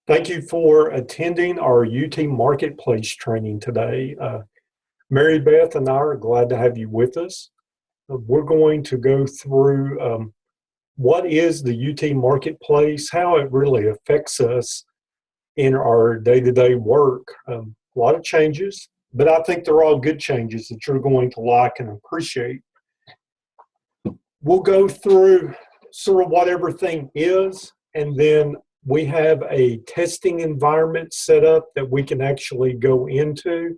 Thank you for attending our UT Marketplace training today. Mary Beth and I are glad to have you with us. We're going to go through what is the UT Marketplace, how it really affects us in our day-to-day work. A lot of changes, but I think they're all good changes that you're going to like and appreciate. We'll go through sort of what everything is, and then we have a testing environment set up that we can actually go into,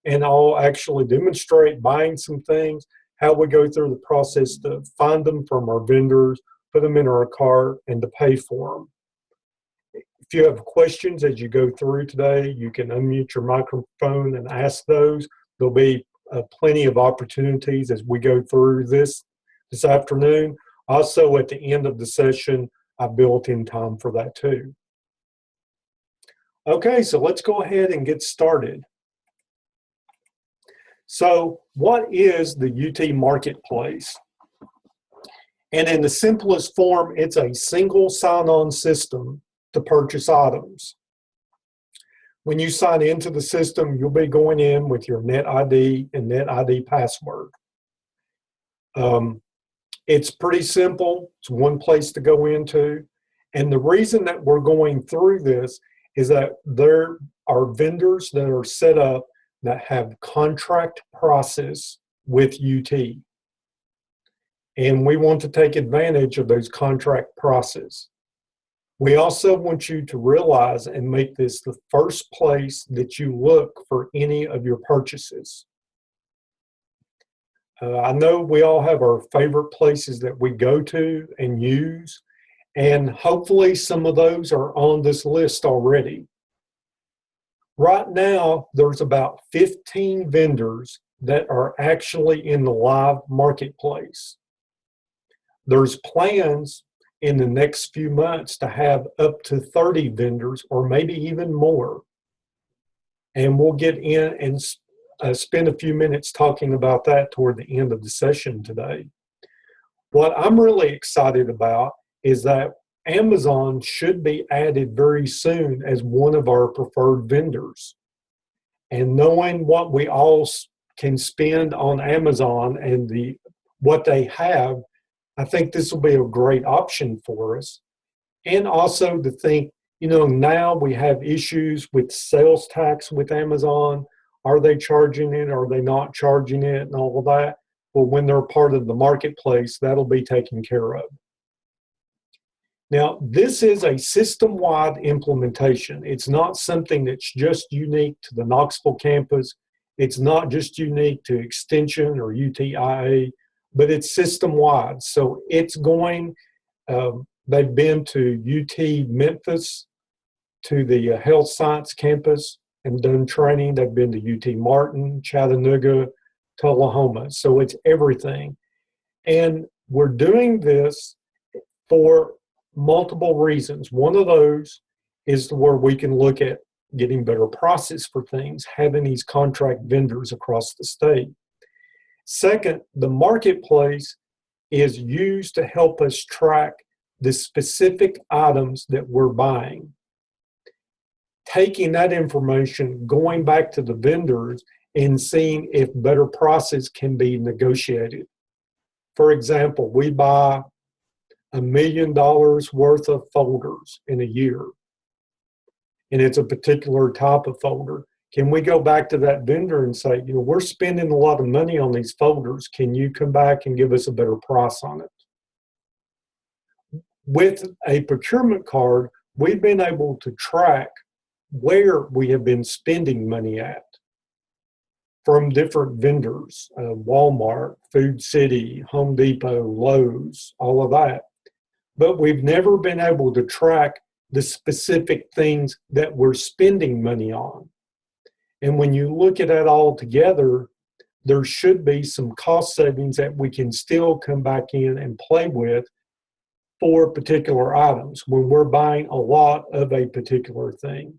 and I'll actually demonstrate buying some things, how we go through the process to find them from our vendors, put them in our cart, and to pay for them. If you have questions as you go through today, you can unmute your microphone and ask those. There'll be plenty of opportunities as we go through this afternoon. Also, at the end of the session, I built in time for that too. Okay, so let's go ahead and get started. So what is the UT Marketplace? And in the simplest form, it's a single sign-on system to purchase items. When you sign into the system, you'll be going in with your NetID and NetID password. It's pretty simple. It's one place to go into. And the reason that we're going through this is that there are vendors that are set up that have contract process with UT. And we want to take advantage of those contract process. We also want you to realize and make this the first place that you look for any of your purchases. I know we all have our favorite places that we go to and use, and hopefully some of those are on this list already. Right now, there's about 15 vendors that are actually in the live marketplace. There's plans in the next few months to have up to 30 vendors or maybe even more. And we'll get in and spend a few minutes talking about that toward the end of the session today. What I'm really excited about is that Amazon should be added very soon as one of our preferred vendors. And knowing what we all can spend on Amazon and what they have, I think this will be a great option for us. And also to think, now we have issues with sales tax with Amazon. Are they charging it? Are they not charging it? And all of that. Well, when they're part of the marketplace, that'll be taken care of. Now, this is a system-wide implementation. It's not something that's just unique to the Knoxville campus. It's not just unique to Extension or UTIA, but it's system-wide. So it's going, they've been to UT Memphis, to the Health Science campus, and done training. They've been to UT Martin, Chattanooga, Tullahoma. So it's everything. And we're doing this for multiple reasons. One of those is where we can look at getting better prices for things, having these contract vendors across the state. Second, the marketplace is used to help us track the specific items that we're buying. Taking that information, going back to the vendors and seeing if better prices can be negotiated. For example, we buy $1 million worth of folders in a year, and it's a particular type of folder. Can we go back to that vendor and say, we're spending a lot of money on these folders. Can you come back and give us a better price on it? With a procurement card, we've been able to track where we have been spending money at from different vendors, Walmart, Food City, Home Depot, Lowe's, all of that. But we've never been able to track the specific things that we're spending money on. And when you look at that all together, there should be some cost savings that we can still come back in and play with for particular items when we're buying a lot of a particular thing.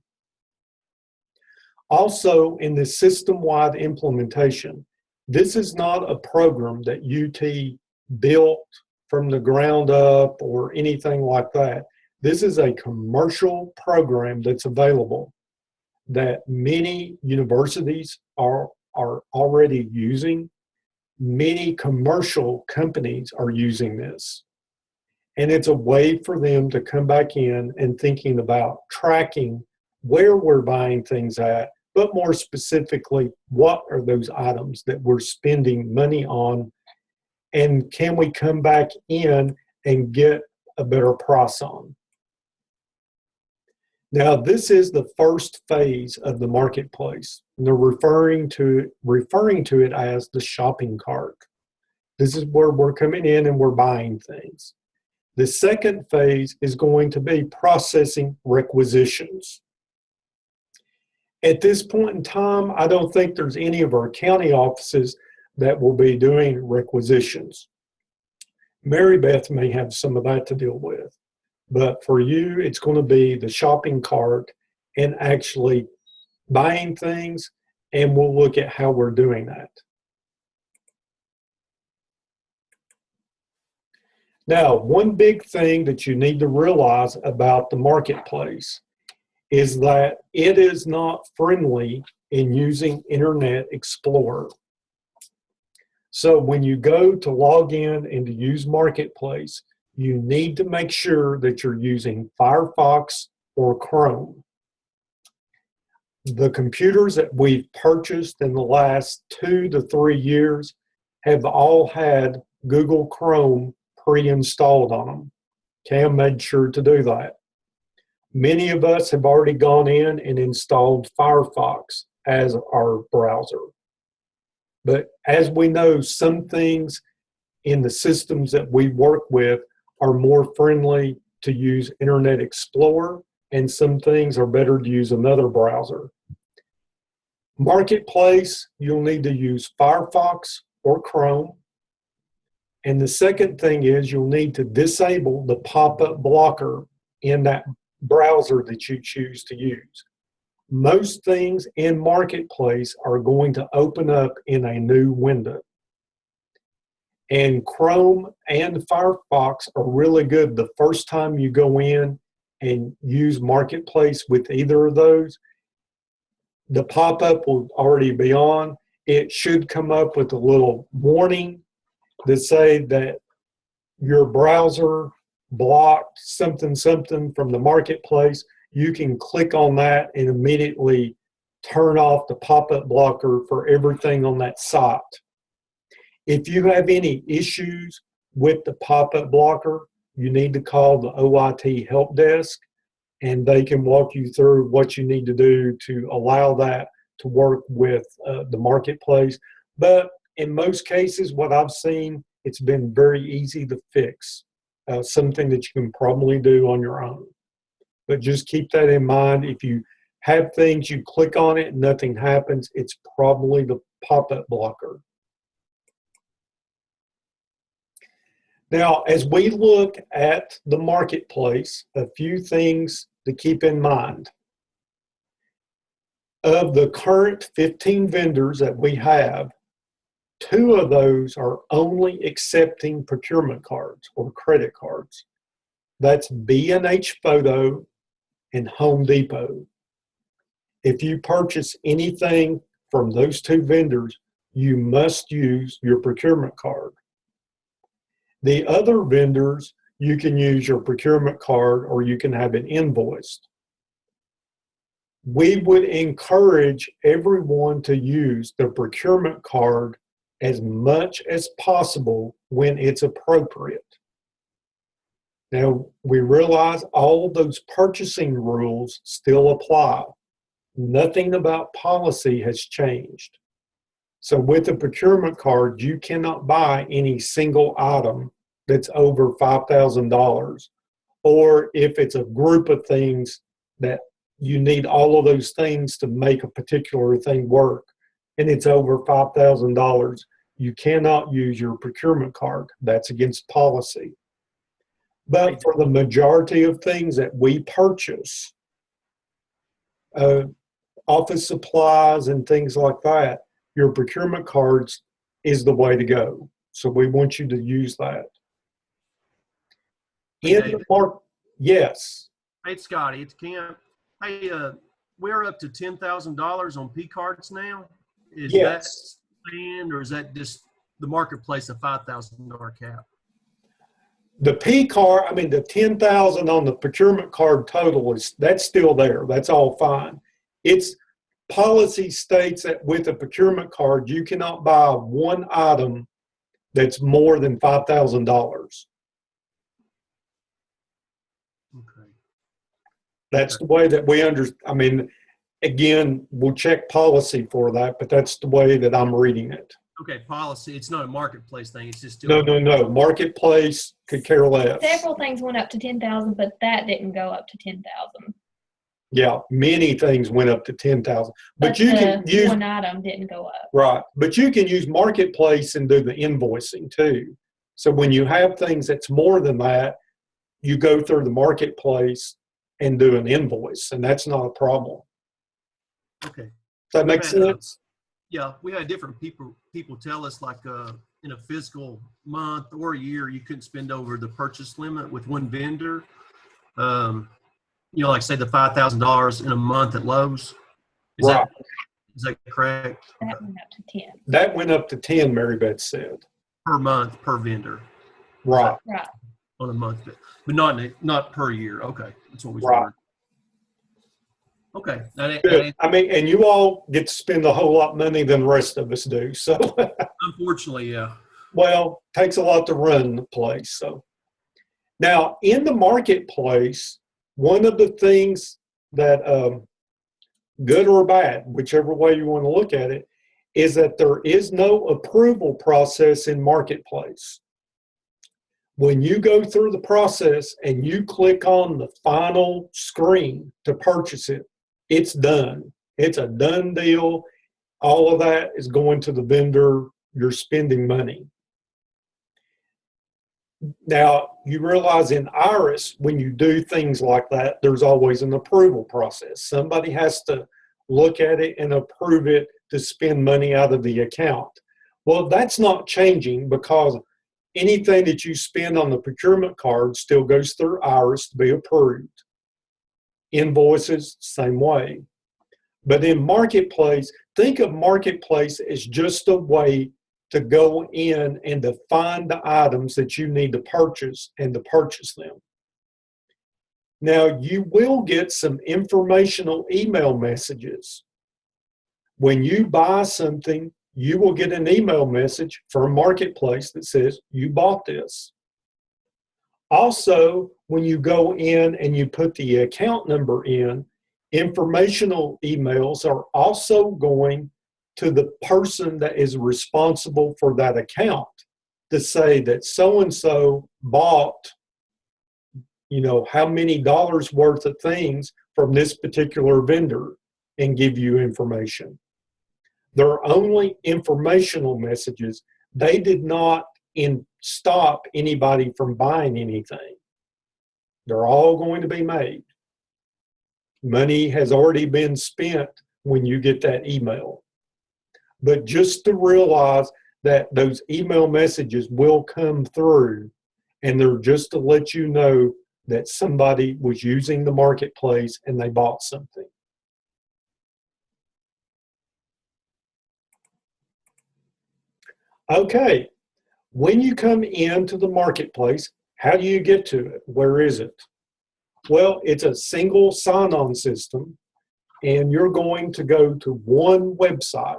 Also, in the system-wide implementation, this is not a program that UT built from the ground up or anything like that. This is a commercial program that's available that many universities are already using. Many commercial companies are using this. And it's a way for them to come back in and thinking about tracking where we're buying things at, but more specifically, what are those items that we're spending money on, and can we come back in and get a better price on? Now, this is the first phase of the marketplace. And they're referring to it as the shopping cart. This is where we're coming in and we're buying things. The second phase is going to be processing requisitions. At this point in time, I don't think there's any of our county offices that will be doing requisitions. Mary Beth may have some of that to deal with. But for you, it's going to be the shopping cart and actually buying things, and we'll look at how we're doing that. Now, one big thing that you need to realize about the marketplace is that it is not friendly in using Internet Explorer. So when you go to log in and to use Marketplace, you need to make sure that you're using Firefox or Chrome. The computers that we've purchased in the last 2 to 3 years have all had Google Chrome pre-installed on them. Cam made sure to do that. Many of us have already gone in and installed Firefox as our browser. But as we know, some things in the systems that we work with are more friendly to use Internet Explorer, and some things are better to use another browser. Marketplace, you'll need to use Firefox or Chrome. And the second thing is you'll need to disable the pop-up blocker in that browser that you choose to use. Most things in Marketplace are going to open up in a new window. And Chrome and Firefox are really good. The first time you go in and use Marketplace with either of those, the pop-up will already be on. It should come up with a little warning that say that your browser blocked something from the Marketplace. You can click on that and immediately turn off the pop-up blocker for everything on that site. If you have any issues with the pop-up blocker, you need to call the OIT help desk, and they can walk you through what you need to do to allow that to work with the Marketplace. But in most cases, what I've seen, it's been very easy to fix, something that you can probably do on your own. But just keep that in mind. If you have things, you click on it, and nothing happens, it's probably the pop-up blocker. Now, as we look at the marketplace, a few things to keep in mind. Of the current 15 vendors that we have, 2 of those are only accepting procurement cards or credit cards. That's B&H Photo and Home Depot. If you purchase anything from those 2 vendors, you must use your procurement card. The other vendors, you can use your procurement card or you can have it invoiced. We would encourage everyone to use the procurement card as much as possible when it's appropriate. Now, we realize all of those purchasing rules still apply. Nothing about policy has changed. So with the procurement card, you cannot buy any single item that's over $5,000. Or if it's a group of things that you need all of those things to make a particular thing work, and it's over $5,000, you cannot use your procurement card. That's against policy. But for the majority of things that we purchase, office supplies and things like that, your procurement cards is the way to go. So we want you to use that. Yes. Hey, Scotty, it's Kent. Hey, we're up to $10,000 on P cards now. Is that Yes. planned, or is that just the marketplace a $5,000 cap? The P card, I mean, the 10,000 on the procurement card total that's still there. That's all fine. It's policy states that with a procurement card, you cannot buy one item that's more than $5,000. Okay. That's the way that we I mean, again, we'll check policy for that, but that's the way that I'm reading it. Okay, policy. It's not a marketplace thing. It's just No, still. no, no. Marketplace could care less. Several things went up to 10,000, but that didn't go up to 10,000. Yeah, many things went up to 10,000, but you can the use one item didn't go up. right. But you can use Marketplace and do the invoicing too. So when you have things that's more than that, you go through the Marketplace and do an invoice, and that's not a problem. Okay. Does that make sense? Yeah, we had different people tell us, like, in a fiscal month or a year, you couldn't spend over the purchase limit with one vendor. Like say the $5,000 in a month at Lowe's. Right. Is that correct? That went up to 10. That went up to 10, Mary Beth said. Per month, per vendor. Right. Right. On a month, but not per year. Okay, that's what we right. Okay. I mean, and you all get to spend a whole lot of money than the rest of us do. So unfortunately, yeah. Well, takes a lot to run the place. So now in the marketplace, one of the things that good or bad, whichever way you want to look at it, is that there is no approval process in marketplace. When you go through the process and you click on the final screen to purchase it, it's done. It's a done deal. All of that is going to the vendor. You're spending money. Now, you realize in Iris, when you do things like that, there's always an approval process. Somebody has to look at it and approve it to spend money out of the account. Well, that's not changing, because anything that you spend on the procurement card still goes through Iris to be approved. Invoices, same way. But in Marketplace, think of Marketplace as just a way to go in and to find the items that you need to purchase and to purchase them. Now, you will get some informational email messages. When you buy something, you will get an email message from Marketplace that says you bought this. Also, when you go in and you put the account number in, informational emails are also going to the person that is responsible for that account to say that so-and-so bought, how many dollars worth of things from this particular vendor, and give you information. They're only informational messages. They did not stop anybody from buying anything. They're all going to be made. Money has already been spent when you get that email. But just to realize that those email messages will come through, and they're just to let you know that somebody was using the marketplace and they bought something. Okay, when you come into the marketplace, how do you get to it? Where is it? Well, it's a single sign-on system, and you're going to go to one website,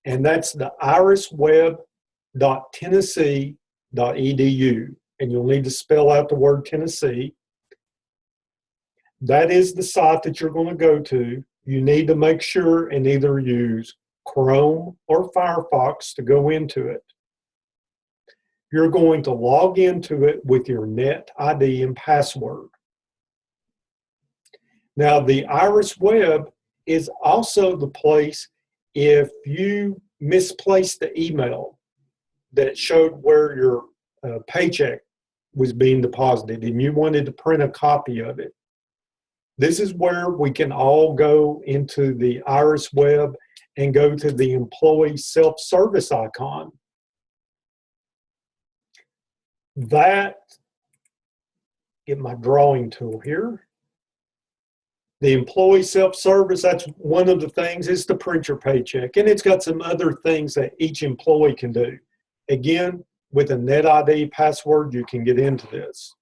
and that's the irisweb.tennessee.edu, and you'll need to spell out the word Tennessee. That is the site that you're going to go to. You need to make sure and either use Chrome or Firefox to go into it. You're going to log into it with your Net ID and password. Now, the Iris Web is also the place if you misplaced the email that showed where your paycheck was being deposited and you wanted to print a copy of it. This is where we can all go into the Iris Web and go to the employee self-service icon. That get my drawing tool here. The employee self-service, that's one of the things, is to print your paycheck. And it's got some other things that each employee can do. Again, with a net ID password, you can get into this.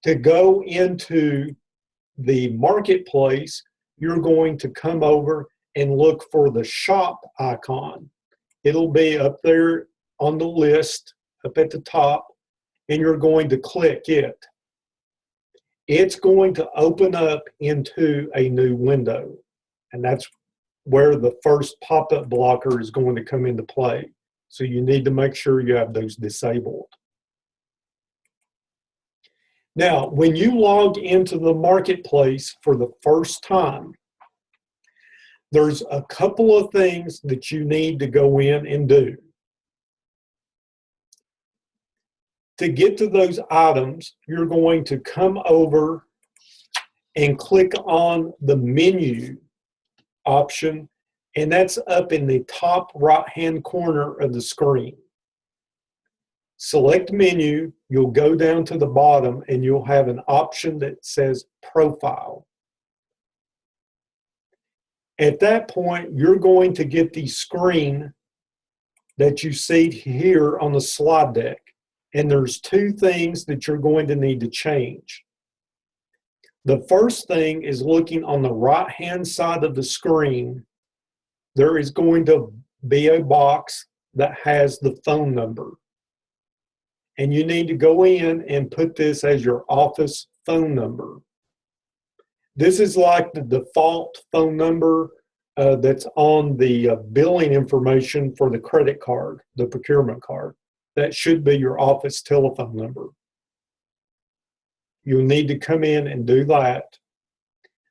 To go into the marketplace, you're going to come over and look for the shop icon. It'll be up there on the list, up at the top, and you're going to click it. It's going to open up into a new window, and that's where the first pop-up blocker is going to come into play. So you need to make sure you have those disabled. Now, when you log into the marketplace for the first time, there's a couple of things that you need to go in and do. To get to those items, you're going to come over and click on the menu option, and that's up in the top right-hand corner of the screen. Select menu, you'll go down to the bottom, and you'll have an option that says Profile. At that point, you're going to get the screen that you see here on the slide deck. And there's two things that you're going to need to change. The first thing is looking on the right-hand side of the screen, there is going to be a box that has the phone number. And you need to go in and put this as your office phone number. This is like the default phone number that's on the billing information for the credit card, the procurement card. That should be your office telephone number. You'll need to come in and do that.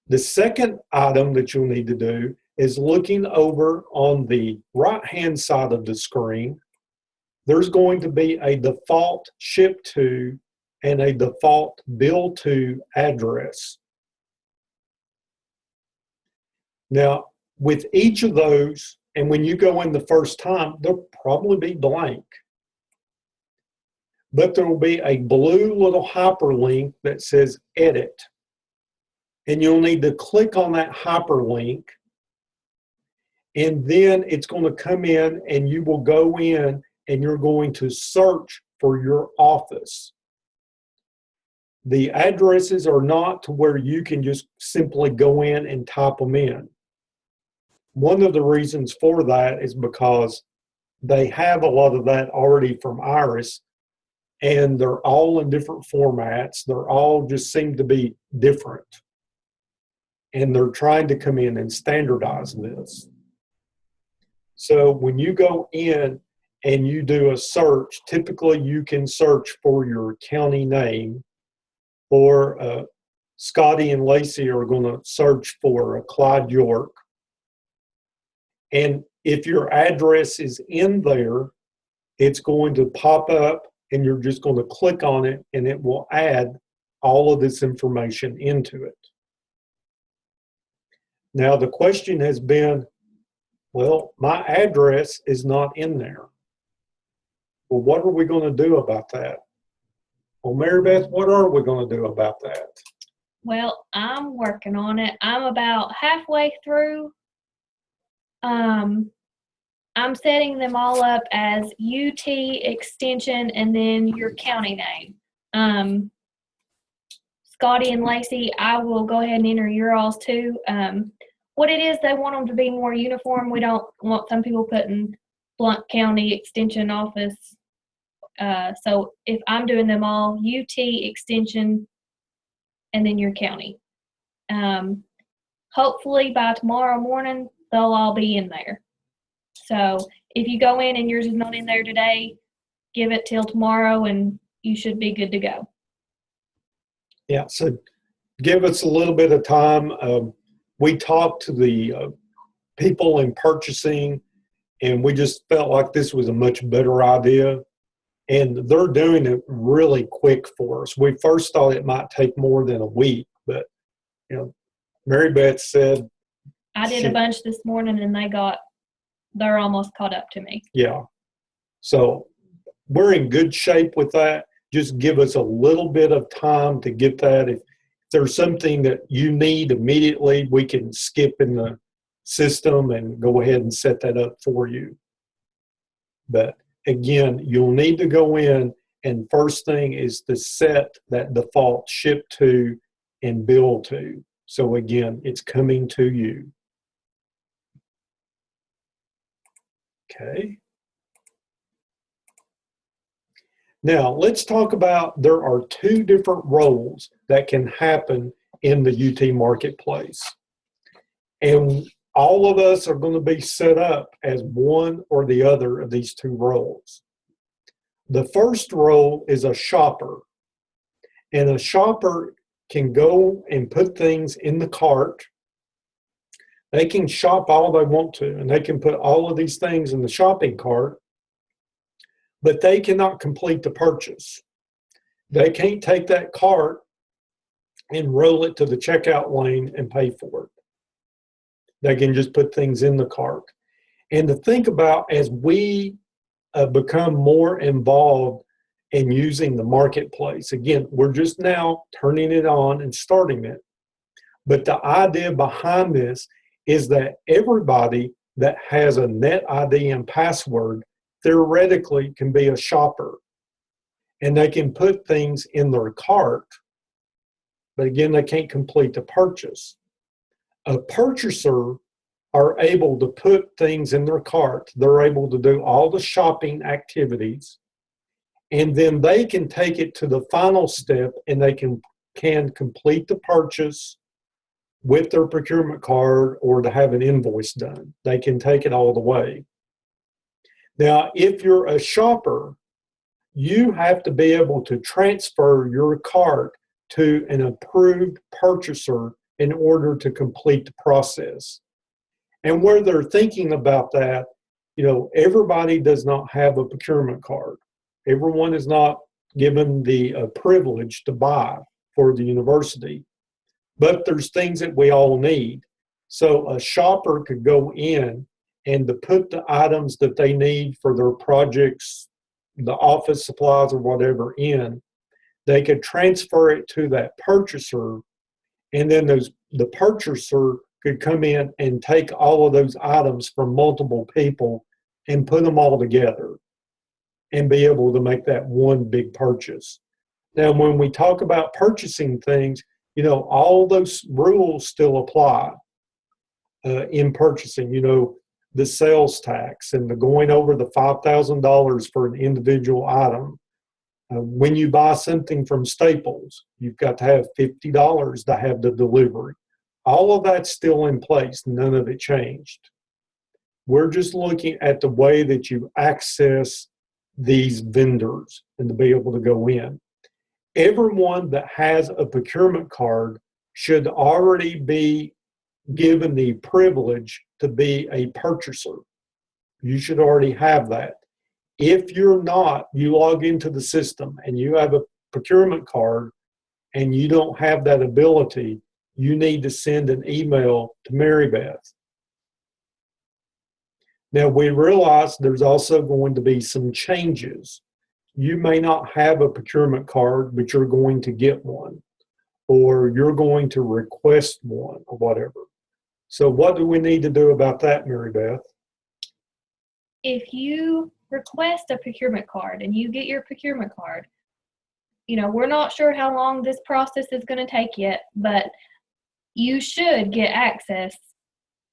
The second item that you'll need to do is looking over on the right-hand side of the screen. There's going to be a default ship to and a default bill to address. Now, with each of those, and when you go in the first time, they'll probably be blank. But there will be a blue little hyperlink that says Edit. And you'll need to click on that hyperlink. And then it's going to come in and you will go in and you're going to search for your office. The addresses are not to where you can just simply go in and type them in. One of the reasons for that is because they have a lot of that already from Iris. And they're all in different formats. They're all just seem to be different. And they're trying to come in and standardize this. So when you go in and you do a search, typically you can search for your county name, or Scotty and Lacey are going to search for Clyde York. And if your address is in there, it's going to pop up and you're just going to click on it and it will add all of this information into it. Now the question has been, well, my address is not in there. Well, what are we going to do about that? Well, Mary Beth, what are we going to do about that? Well, I'm working on it. I'm about halfway through. I'm setting them all up as UT extension and then your county name. Scotty and Lacey, I will go ahead and enter your alls too. What it is, they want them to be more uniform. We don't want some people putting Blount County Extension Office. So if I'm doing them all, UT extension and then your county. Hopefully by tomorrow morning, they'll all be in there. So if you go in and yours is not in there today, give it till tomorrow and you should be good to go. Yeah, so give us a little bit of time. We talked to the people in purchasing and we just felt like this was a much better idea. And they're doing it really quick for us. We first thought it might take more than a week, but you know, Mary Beth said I did a bunch this morning and they're almost caught up to me. Yeah. So we're in good shape with that. just give us a little bit of time to get that. If there's something that you need immediately, we can skip in the system and go ahead and set that up for you. But again, you'll need to go in, and first thing is to set that default ship to and bill to. So again, it's coming to you. Okay. Now let's talk about, there are two different roles that can happen in the UT marketplace. And all of us are going to be set up as one or the other of these two roles. The first role is a shopper. And a shopper can go and put things in the cart. They can shop all they want to, and they can put all of these things in the shopping cart, but they cannot complete the purchase. They can't take that cart and roll it to the checkout lane and pay for it. They can just put things in the cart. And to think about, as we become more involved in using the marketplace, again, we're just now turning it on and starting it. But the idea behind this is that everybody that has a net ID and password theoretically can be a shopper. And they can put things in their cart, but again, they can't complete the purchase. A purchaser are able to put things in their cart. They're able to do all the shopping activities, and then they can take it to the final step, and they can complete the purchase with their procurement card or to have an invoice done. They can take it all the way. Now, if you're a shopper, you have to be able to transfer your cart to an approved purchaser in order to complete the process. And where they're thinking about that, you know, everybody does not have a procurement card. Everyone is not given the privilege to buy for the university. But there's things that we all need. So a shopper could go in and to put the items that they need for their projects, the office supplies or whatever in, they could transfer it to that purchaser, and then the purchaser could come in and take all of those items from multiple people and put them all together and be able to make that one big purchase. Now, when we talk about purchasing things, you know, all those rules still apply in purchasing. You know, the sales tax and the going over the $5,000 for an individual item. When you buy something from Staples, you've got to have $50 to have the delivery. All of that's still in place. None of it changed. We're just looking at the way that you access these vendors and to be able to go in. Everyone that has a procurement card should already be given the privilege to be a purchaser. You should already have that. If you're not, you log into the system and you have a procurement card and you don't have that ability, you need to send an email to Mary Beth. Now, we realize there's also going to be some changes. You may not have a procurement card, but you're going to get one, or you're going to request one, or whatever. So what do we need to do about that, Mary Beth? If you request a procurement card and you get your procurement card, you know, we're not sure how long this process is going to take yet, but you should get access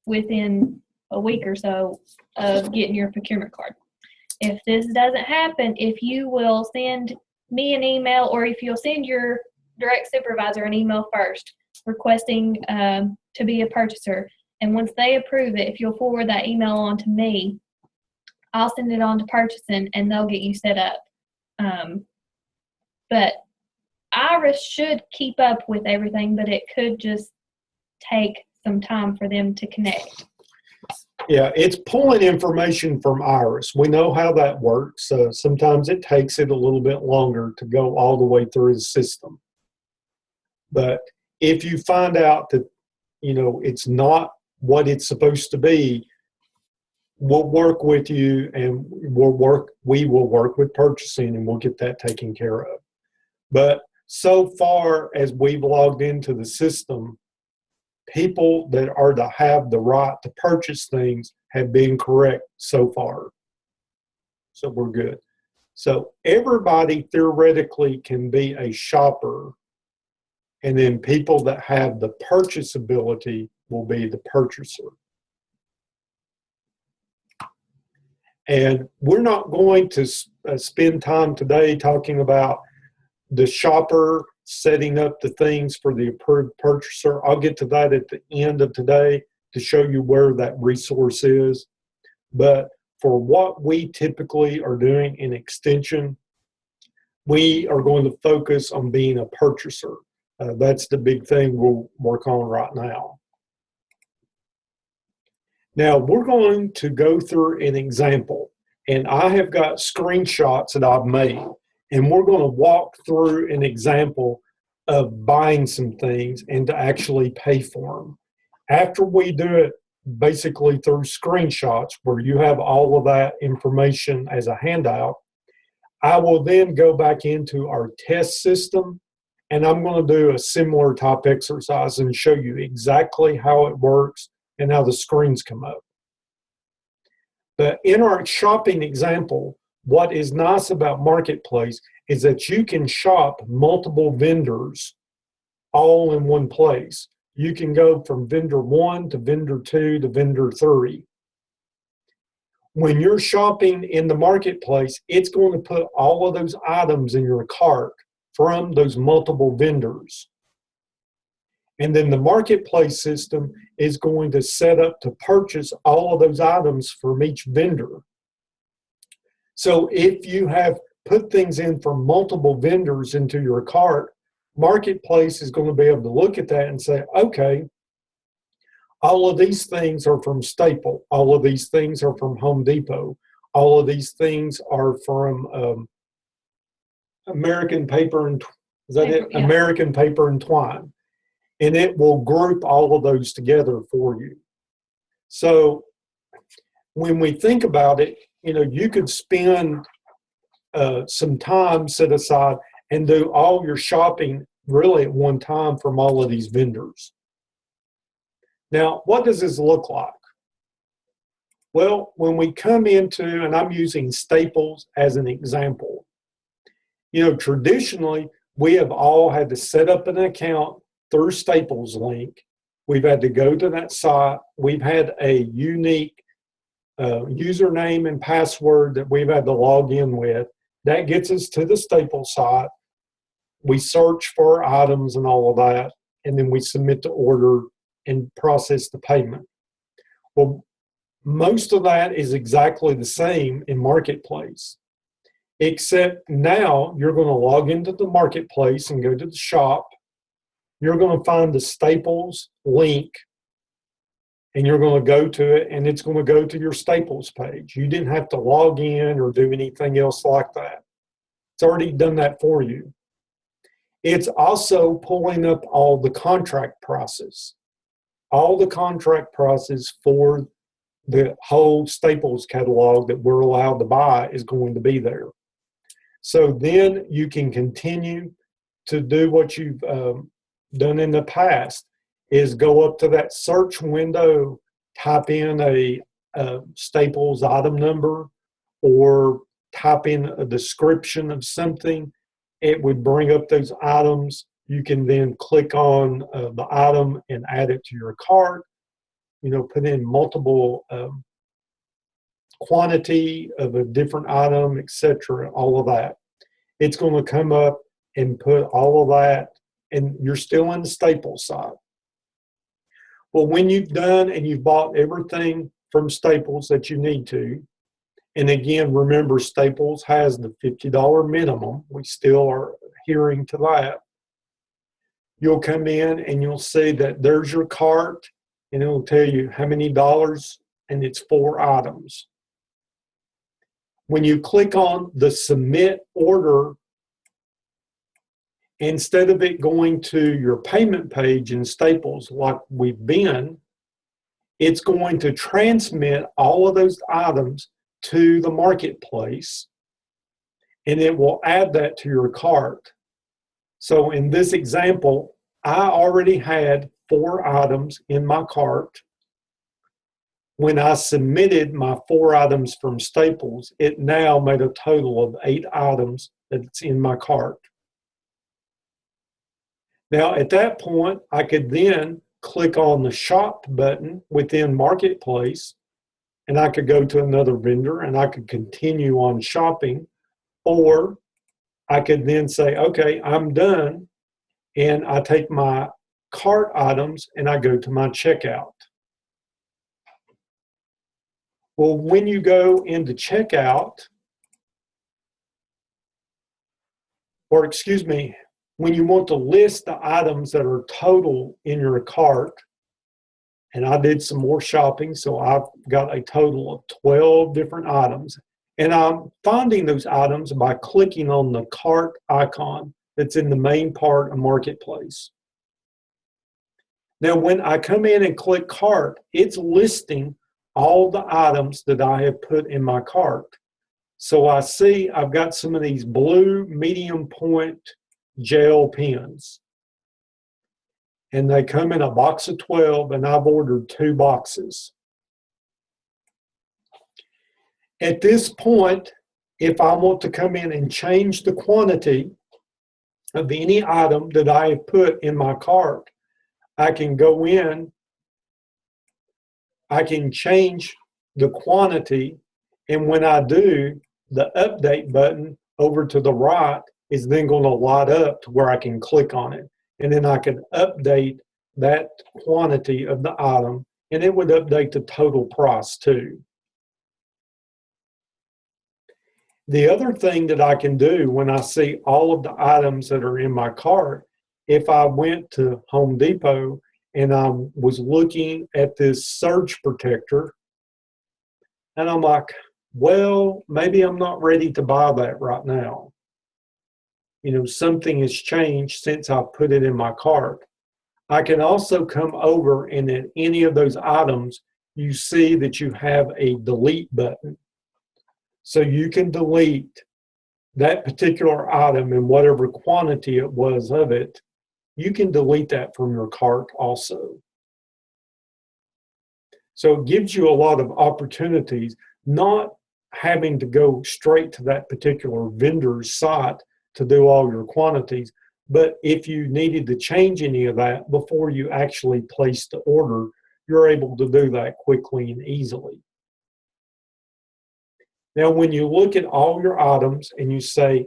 within a week or so of getting your procurement card. If this doesn't happen, if you will send me an email, or if you'll send your direct supervisor an email first requesting to be a purchaser, and once they approve it, if you'll forward that email on to me, I'll send it on to purchasing and they'll get you set up. But Iris should keep up with everything, but it could just take some time for them to connect. Yeah, it's pulling information from Iris. We know how that works. Sometimes it takes it a little bit longer to go all the way through the system. But if you find out that, you know, it's not what it's supposed to be, we'll work with you, and we will work with purchasing, and we'll get that taken care of. But so far as we've logged into the system, people that are to have the right to purchase things have been correct so far. So we're good. So everybody theoretically can be a shopper, and then people that have the purchase ability will be the purchaser. And we're not going to spend time today talking about the shopper setting up the things for the approved purchaser. I'll get to that at the end of today to show you where that resource is. But for what we typically are doing in extension, we are going to focus on being a purchaser. That's the big thing we'll work on right now. Now we're going to go through an example, and I have got screenshots that I've made, and we're going to walk through an example of buying some things and to actually pay for them. After we do it basically through screenshots where you have all of that information as a handout, I will then go back into our test system, and I'm going to do a similar type exercise and show you exactly how it works and how the screens come up. But in our shopping example, what is nice about MarketPlace is that you can shop multiple vendors all in one place. You can go from vendor 1 to vendor 2 to vendor 3. When you're shopping in the MarketPlace, it's going to put all of those items in your cart from those multiple vendors. And then the MarketPlace system is going to set up to purchase all of those items from each vendor. So if you have put things in from multiple vendors into your cart, MarketPlace is going to be able to look at that and say, okay, all of these things are from Staple. All of these things are from Home Depot. All of these things are from American Paper and is that it? Yeah. American Paper and Twine. And it will group all of those together for you. So when we think about it, you know, you could spend some time set aside and do all your shopping really at one time from all of these vendors. Now, what does this look like? Well, when we come into, and I'm using Staples as an example, you know, traditionally, we have all had to set up an account through Staples link. We've had to go to that site. We've had a unique username and password that we've had to log in with. That gets us to the Staples site. We search for items and all of that, and then we submit the order and process the payment. Well, most of that is exactly the same in MarketPlace, except now you're going to log into the MarketPlace and go to the shop. You're going to find the Staples link, and you're going to go to it, and it's going to go to your Staples page. You didn't have to log in or do anything else like that. It's already done that for you. It's also pulling up all the contract prices. All the contract prices for the whole Staples catalog that we're allowed to buy is going to be there. So then you can continue to do what you've done in the past, is go up to that search window, type in a Staples item number, or type in a description of something. It would bring up those items. You can then click on the item and add it to your cart. You know, put in multiple quantity of a different item, etc. All of that. It's going to come up and put all of that, and you're still in the Staples side. Well, when you've done and you've bought everything from Staples that you need to, and again, remember Staples has the $50 minimum. We still are adhering to that. You'll come in and you'll see that there's your cart, and it'll tell you how many dollars, and it's 4 items. When you click on the submit order, instead of it going to your payment page in Staples like we've been, it's going to transmit all of those items to the MarketPlace, and it will add that to your cart. So in this example, I already had 4 items in my cart. When I submitted my 4 items from Staples, it now made a total of 8 items that's in my cart. Now, at that point, I could then click on the shop button within MarketPlace, and I could go to another vendor and I could continue on shopping, or I could then say, okay, I'm done, and I take my cart items and I go to my checkout. Well, when you go into checkout, or excuse me, when you want to list the items that are total in your cart, and I did some more shopping, so I've got a total of 12 different items. And I'm finding those items by clicking on the cart icon that's in the main part of MarketPlace. Now, when I come in and click cart, it's listing all the items that I have put in my cart. So I see I've got some of these blue medium point gel pens. And they come in a box of 12, and I've ordered 2 boxes. At this point, if I want to come in and change the quantity of any item that I have put in my cart, I can go in, I can change the quantity, and when I do, the update button over to the right is then going to light up to where I can click on it. And then I can update that quantity of the item, and it would update the total price too. The other thing that I can do when I see all of the items that are in my cart, if I went to Home Depot and I was looking at this surge protector, and I'm like, well, maybe I'm not ready to buy that right now. You know, something has changed since I put it in my cart. I can also come over, and in any of those items, you see that you have a delete button. So you can delete that particular item in whatever quantity it was of it. You can delete that from your cart also. So it gives you a lot of opportunities, not having to go straight to that particular vendor's site to do all your quantities. But if you needed to change any of that before you actually place the order, you're able to do that quickly and easily. Now, when you look at all your items and you say,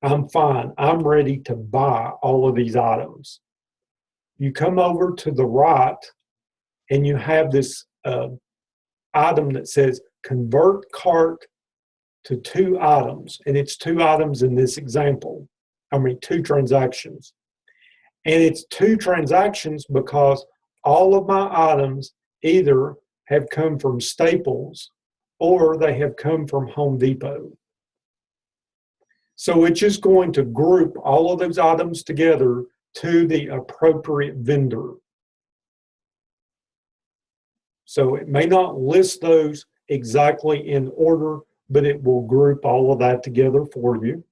I'm fine, I'm ready to buy all of these items, you come over to the right and you have this item that says convert cart to 2 items. And it's 2 items in this example. 2 transactions. And it's 2 transactions because all of my items either have come from Staples or they have come from Home Depot. So it's just going to group all of those items together to the appropriate vendor. So it may not list those exactly in order, but it will group all of that together for you.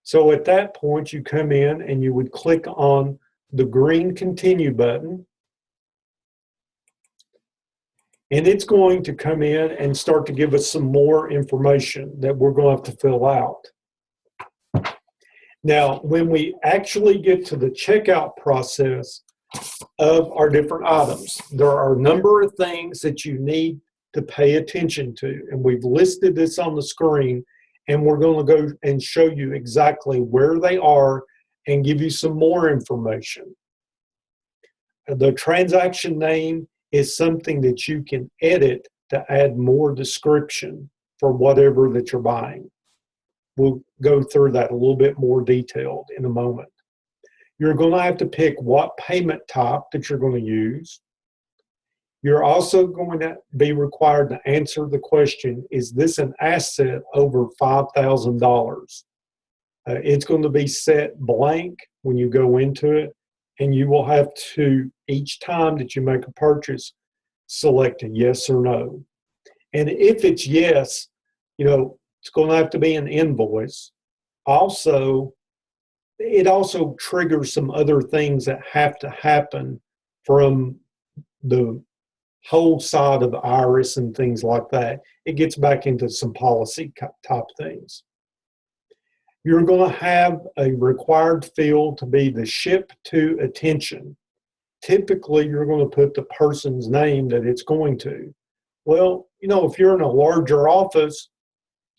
So at that point, you come in and you would click on the green continue button. And it's going to come in and start to give us some more information that we're going to have to fill out. Now, when we actually get to the checkout process of our different items, there are a number of things that you need to pay attention to. And we've listed this on the screen, and we're going to go and show you exactly where they are and give you some more information. The transaction name is something that you can edit to add more description for whatever that you're buying. We'll go through that a little bit more detailed in a moment. You're going to have to pick what payment type that you're going to use. You're also going to be required to answer the question, is this an asset over $5,000? It's going to be set blank when you go into it, and you will have to, each time that you make a purchase, select a yes or no. And if it's yes, it's going to have to be an invoice. Also, it also triggers some other things that have to happen from the whole side of the iris and things like that. It gets back into some policy type things. You're going to have a required field to be the ship to attention. Typically, you're going to put the person's name that it's going to. Well, you know, if you're in a larger office,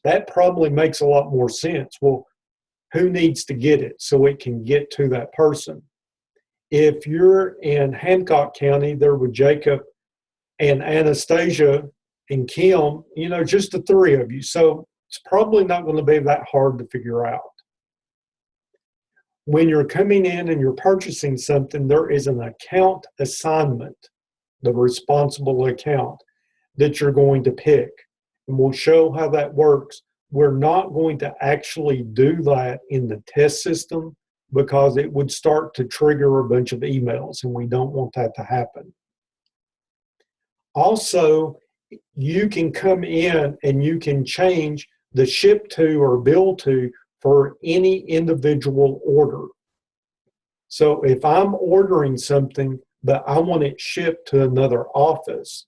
that probably makes a lot more sense. Well, who needs to get it so it can get to that person? If you're in Hancock County, there with Jacob and Anastasia and Kim, you know, just the three of you. So it's probably not going to be that hard to figure out. When you're coming in and you're purchasing something, there is an account assignment, the responsible account that you're going to pick. And we'll show how that works. We're not going to actually do that in the test system because it would start to trigger a bunch of emails, and we don't want that to happen. Also, you can come in and you can change the ship to or bill to for any individual order. So if I'm ordering something, but I want it shipped to another office,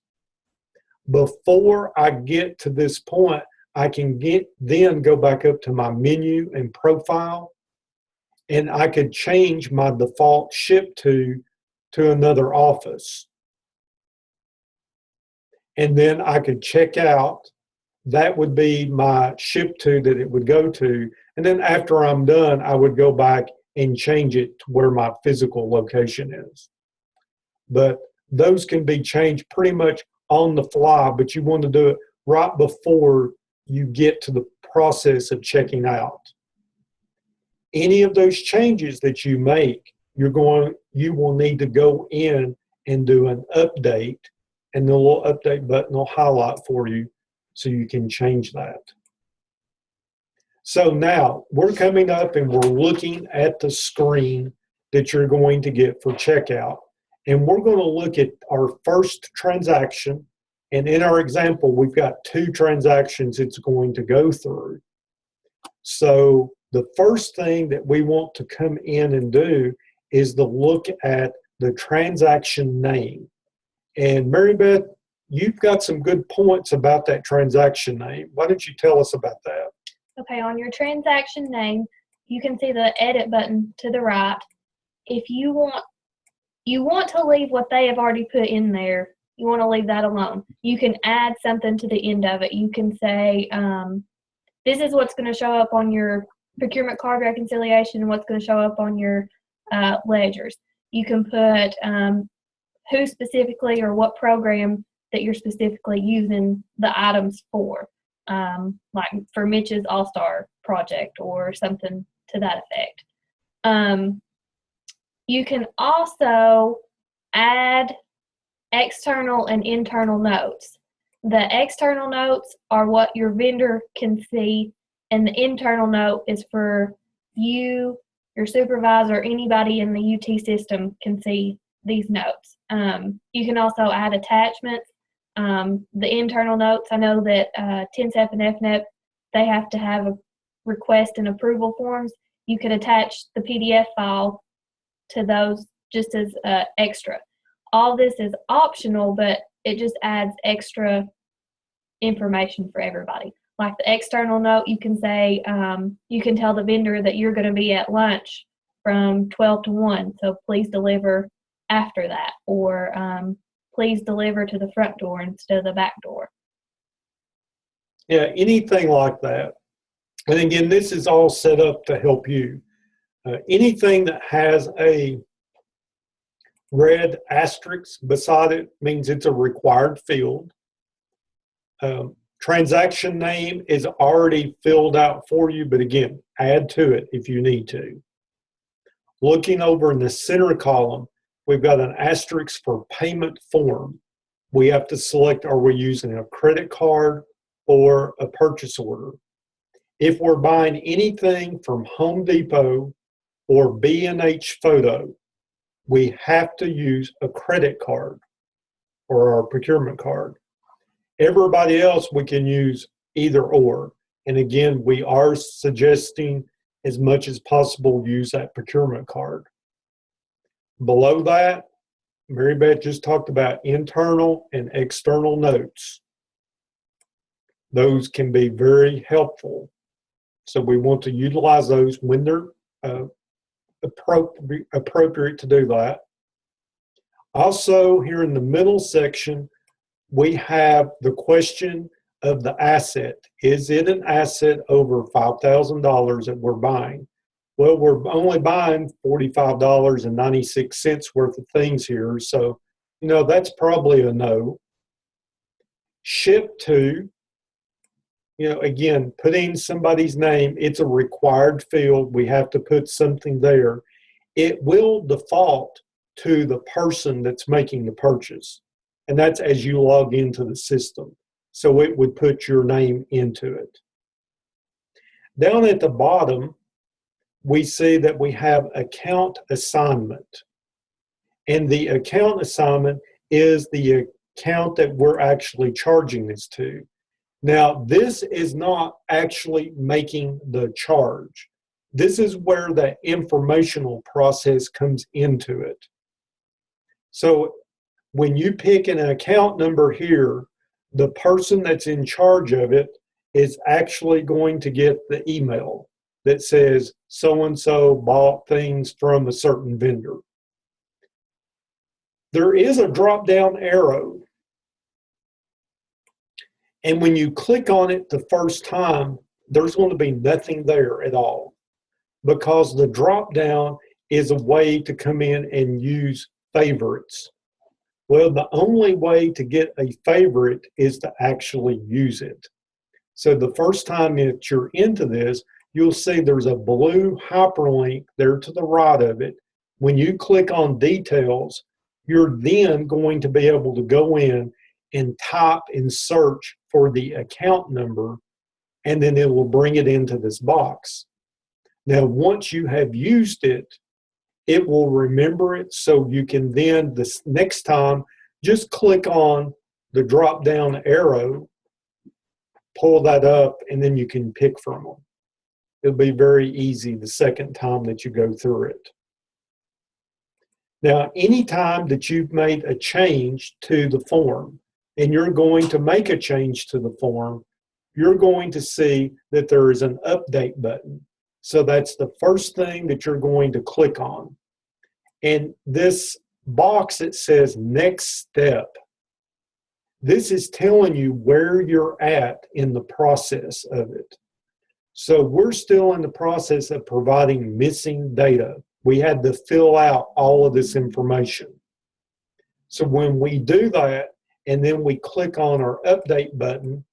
before I get to this point, I can then go back up to my menu and profile, and I could change my default ship to another office. And then I could check out. That would be my ship to that it would go to. And then after I'm done, I would go back and change it to where my physical location is. But those can be changed pretty much on the fly, but you want to do it right before you get to the process of checking out. Any of those changes that you make, you will need to go in and do an update, and the little update button will highlight for you so you can change that. So now we're coming up and we're looking at the screen that you're going to get for checkout. And we're going to look at our first transaction. And in our example, we've got 2 transactions it's going to go through. So the first thing that we want to come in and do is to look at the transaction name. And Mary Beth, you've got some good points about that transaction name. Why don't you tell us about that? Okay, on your transaction name, you can see the edit button to the right. If you want to leave what they have already put in there, you want to leave that alone. You can add something to the end of it. You can say, this is what's going to show up on your procurement card reconciliation and what's going to show up on your ledgers. You can put who specifically or what program that you're specifically using the items for, like for Mitch's All-Star project or something to that effect. You can also add external and internal notes. The external notes are what your vendor can see, and the internal note is for you, your supervisor, anybody in the UT system can see these notes. You can also add attachments. The internal notes, I know that TNCEP and FNEP, they have to have a request and approval forms. You could attach the PDF file to those just as extra. All this is optional, but it just adds extra information for everybody. Like the external note, you can say, you can tell the vendor that you're going to be at lunch from 12 to 1, so please deliver after that, or please deliver to the front door instead of the back door. Yeah, anything like that. And again, this is all set up to help you. Anything that has a red asterisk beside it means it's a required field. Transaction name is already filled out for you, but again, add to it if you need to. Looking over in the center column, we've got an asterisk for payment form. We have to select, are we using a credit card or a purchase order? If we're buying anything from Home Depot or B&H Photo, we have to use a credit card or our procurement card. Everybody else, we can use either or. And again, we are suggesting as much as possible, use that procurement card. Below that, Mary Beth just talked about internal and external notes. Those can be very helpful. So we want to utilize those when they're appropriate to do that. Also, here in the middle section, we have the question of the asset. Is it an asset over $5,000 that we're buying? Well, we're only buying $45.96 worth of things here. So, that's probably a no. Ship to, again, putting somebody's name, it's a required field. We have to put something there. It will default to the person that's making the purchase. And that's as you log into the system. So it would put your name into it. Down at the bottom, we see that we have account assignment. And the account assignment is the account that we're actually charging this to. Now, this is not actually making the charge. This is where the informational process comes into it. So when you pick an account number here, the person that's in charge of it is actually going to get the email that says so-and-so bought things from a certain vendor. There is a drop-down arrow. And when you click on it the first time, there's going to be nothing there at all, because the drop-down is a way to come in and use favorites. Well, the only way to get a favorite is to actually use it. So the first time that you're into this, you'll see there's a blue hyperlink there to the right of it. When you click on details, you're then going to be able to go in and type and search for the account number, and then it will bring it into this box. Now, once you have used it, it will remember it, so you can then, this next time, just click on the drop-down arrow, pull that up, and then you can pick from them. It'll be very easy the second time that you go through it. Now, anytime that you've made a change to the form, and you're going to make a change to the form, you're going to see that there is an update button. So that's the first thing that you're going to click on. And this box that says next step, this is telling you where you're at in the process of it. So we're still in the process of providing missing data. We had to fill out all of this information. So when we do that, and then we click on our update button,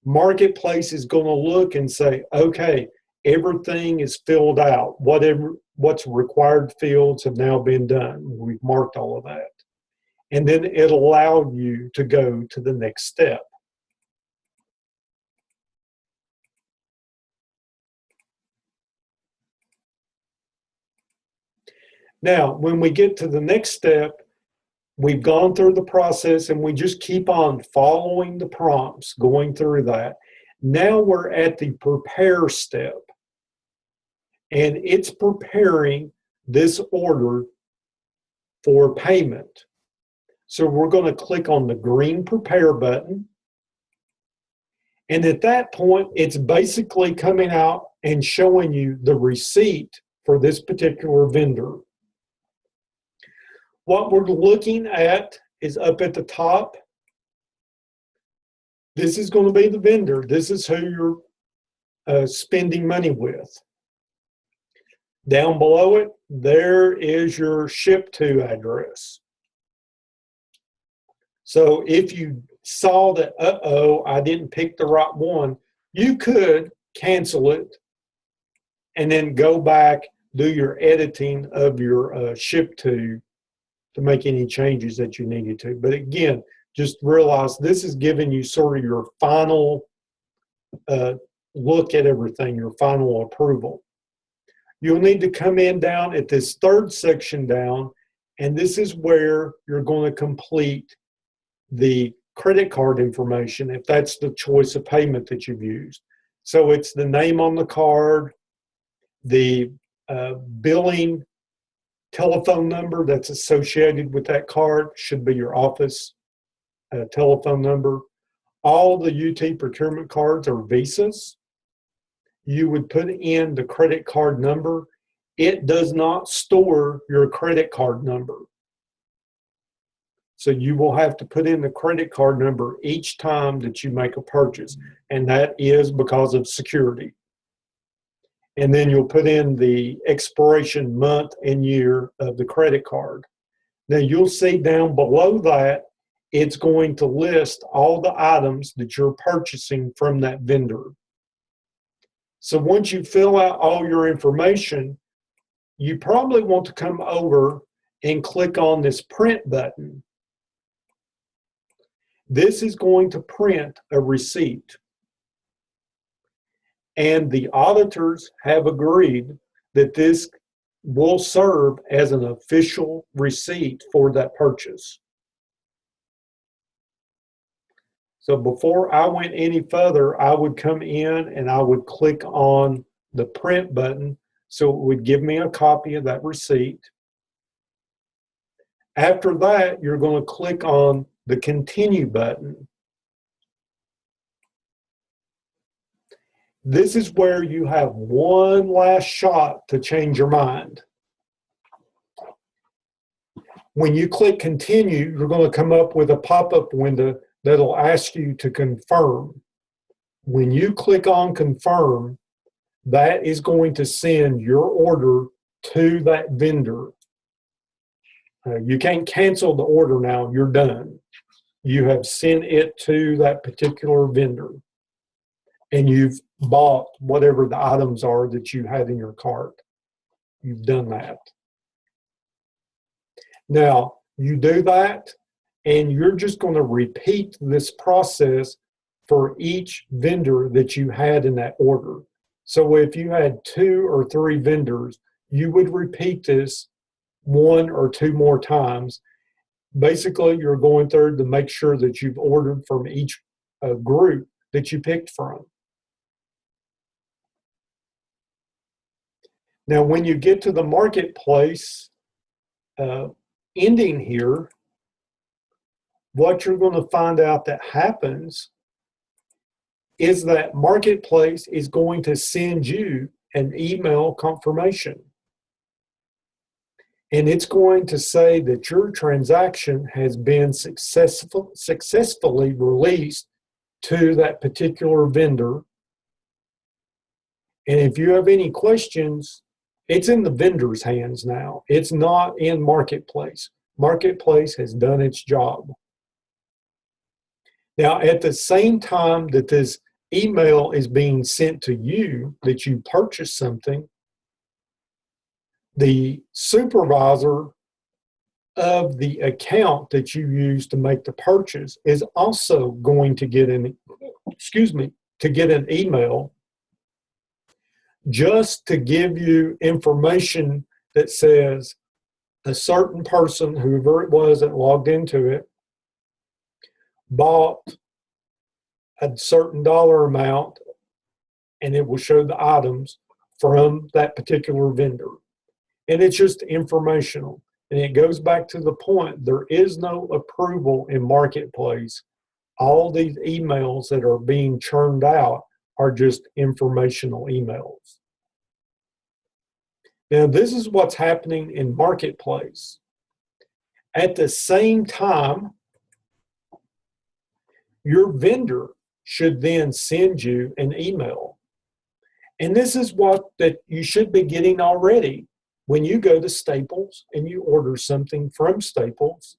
MarketPlace is going to look and say, okay, everything is filled out. What's required fields have now been done. We've marked all of that. And then it'll allow you to go to the next step. Now, when we get to the next step, we've gone through the process and we just keep on following the prompts, going through that. Now we're at the prepare step. And it's preparing this order for payment. So we're going to click on the green prepare button. And at that point, it's basically coming out and showing you the receipt for this particular vendor. What we're looking at is up at the top. This is going to be the vendor. This is who you're spending money with. Down below it, there is your ship to address. So if you saw that, I didn't pick the right one, you could cancel it and then go back, do your editing of your ship to make any changes that you needed to. But again, just realize this is giving you sort of your final look at everything, your final approval. You'll need to come in down at this third section down, and this is where you're going to complete the credit card information if that's the choice of payment that you've used. So it's the name on the card, The billing telephone number that's associated with that card should be your office telephone number. All the UT procurement cards are Visas. You would put in the credit card number. It does not store your credit card number. So you will have to put in the credit card number each time that you make a purchase, and that is because of security. And then you'll put in the expiration month and year of the credit card. Now you'll see down below that, it's going to list all the items that you're purchasing from that vendor. So once you fill out all your information, you probably want to come over and click on this print button. This is going to print a receipt. And the auditors have agreed that this will serve as an official receipt for that purchase. So before I went any further, I would come in and I would click on the print button so it would give me a copy of that receipt. After that, you're going to click on the continue button. This is where you have one last shot to change your mind. When you click continue, you're going to come up with a pop-up window that'll ask you to confirm. When you click on confirm, that is going to send your order to that vendor. You can't cancel the order now, you're done. You have sent it to that particular vendor, and you've bought whatever the items are that you had in your cart. You've done that. Now, you do that, and you're just going to repeat this process for each vendor that you had in that order. So if you had 2 or 3 vendors, you would repeat this 1 or 2 more times. Basically, you're going through to make sure that you've ordered from each group that you picked from. Now, when you get to the marketplace ending here, what you're going to find out that happens is that Marketplace is going to send you an email confirmation. And it's going to say that your transaction has been successfully released to that particular vendor. And if you have any questions, it's in the vendor's hands now. It's not in Marketplace. Marketplace has done its job. Now, at the same time that this email is being sent to you, that you purchased something, the supervisor of the account that you use to make the purchase is also going to get an email just to give you information that says a certain person, whoever it was that logged into it, bought a certain dollar amount, and it will show the items from that particular vendor. And it's just informational. And it goes back to the point, there is no approval in Marketplace. All these emails that are being churned out are just informational emails. Now, this is what's happening in Marketplace. At the same time, your vendor should then send you an email. And this is what that you should be getting already. When you go to Staples and you order something from Staples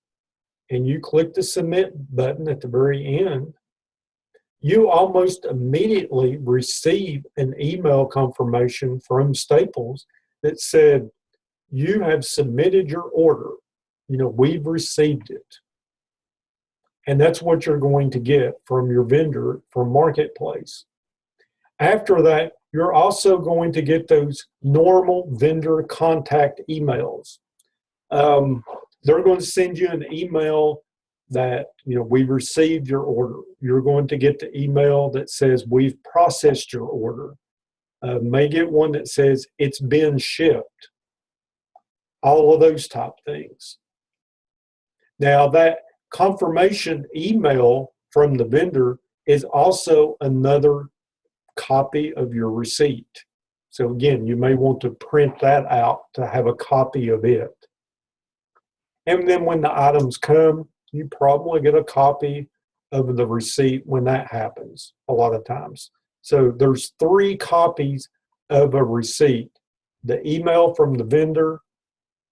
and you click the submit button at the very end, you almost immediately receive an email confirmation from Staples that said, you have submitted your order. You know, we've received it. And that's what you're going to get from your vendor from Marketplace. After that, you're also going to get those normal vendor contact emails. They're going to send you an email that, you know, we received your order. You're going to get the email that says we've processed your order. May get one that says it's been shipped. All of those type things. Now that confirmation email from the vendor is also another copy of your receipt. So again, you may want to print that out to have a copy of it. And then when the items come, you probably get a copy of the receipt when that happens a lot of times. So there's 3 copies of a receipt: the email from the vendor,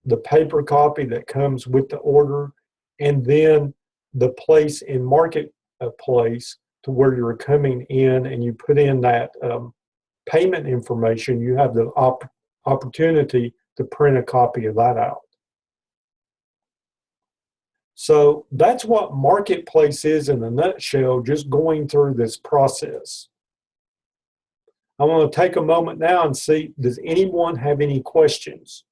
the paper copy that comes with the order, and then the place in MarketPlace to where you're coming in and you put in that payment information. You have the opportunity to print a copy of that out. So that's what MarketPlace is in a nutshell, just going through this process. I want to take a moment now and see, does anyone have any questions?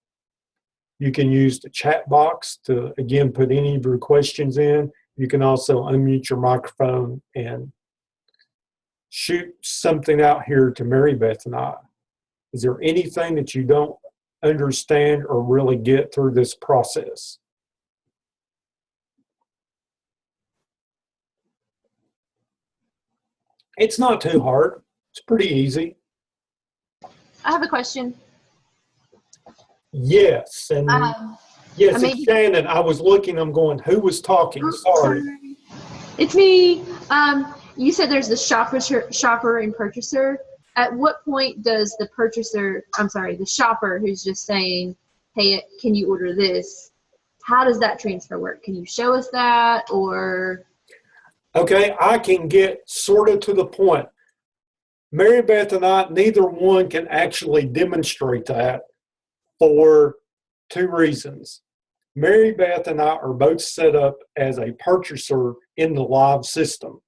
You can use the chat box to, again, put any of your questions in. You can also unmute your microphone and shoot something out here to Mary Beth and I. Is there anything that you don't understand or really get through this process? It's not too hard. It's pretty easy. I have a question. Yes, and yes, it's Shannon. I was looking, I'm going, who was talking? Sorry. It's me. You said there's the shopper and purchaser. At what point does the shopper who's just saying, hey, can you order this? How does that transfer work? Can you show us that, or? Okay, I can get sort of to the point. Mary Beth and I, neither one can actually demonstrate that for 2 reasons. Mary Beth and I are both set up as a purchaser in the live system.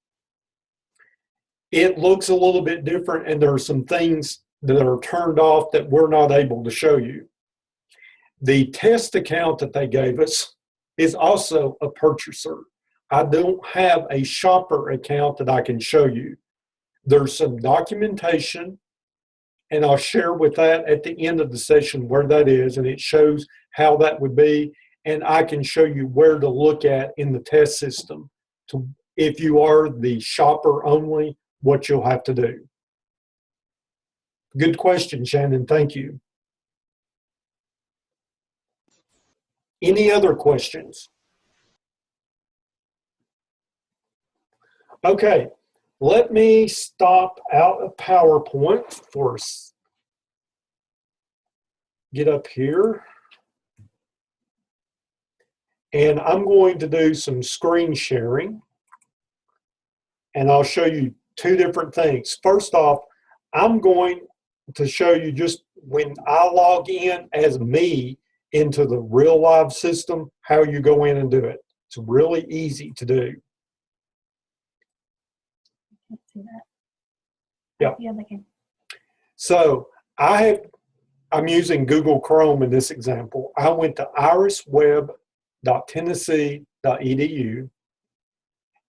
It looks a little bit different, and there are some things that are turned off that we're not able to show you. The test account that they gave us is also a purchaser. I don't have a shopper account that I can show you. There's some documentation, and I'll share with that at the end of the session where that is, and it shows how that would be, and I can show you where to look at in the test system to, if you are the shopper only, what you'll have to do. Good question, Shannon. Thank you. Any other questions? Okay, let me stop out of PowerPoint for get up here. And I'm going to do some screen sharing. And I'll show you 2 different things. First off, I'm going to show you just when I log in as me into the real live system, how you go in and do it. It's really easy to do. Can't see that. Yeah. Yeah, they can. So I'm using Google Chrome in this example. I went to irisweb.tennessee.edu,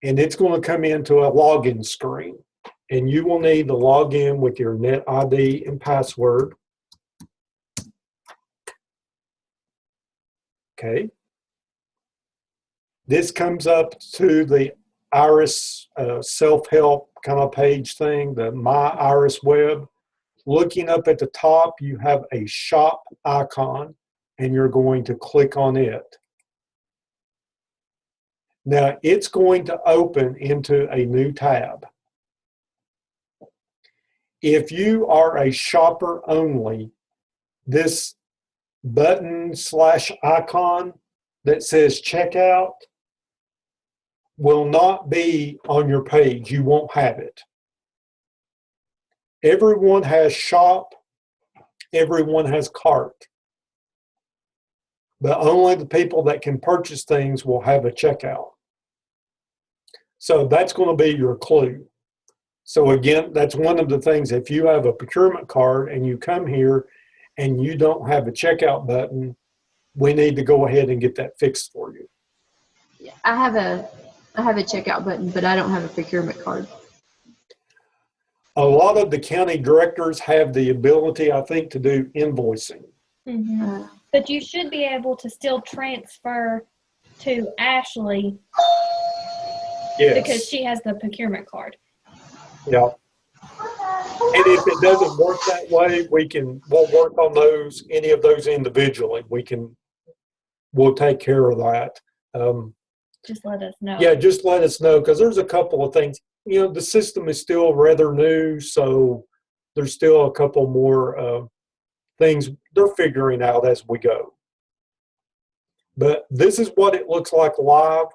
and it's going to come into a login screen. And you will need to log in with your net ID and password. Okay. This comes up to the Iris self-help kind of page thing, the My Iris Web. Looking up at the top, you have a shop icon, and you're going to click on it. Now, it's going to open into a new tab. If you are a shopper only, this button/icon that says checkout will not be on your page. You won't have it. Everyone has shop, everyone has cart, but only the people that can purchase things will have a checkout. So that's going to be your clue. So again, that's one of the things. If you have a procurement card and you come here and you don't have a checkout button, we need to go ahead and get that fixed for you. Yeah, I have a checkout button, but I don't have a procurement card. A lot of the county directors have the ability, I think, to do invoicing. Mhm. But you should be able to still transfer to Ashley because Yes. she has the procurement card. Yeah. And if it doesn't work that way, we'll work on those, any of those individually. We'll take care of that. Just let us know. Yeah, just let us know, because there's a couple of things. The system is still rather new, so there's still a couple more things they're figuring out as we go. But this is what it looks like live.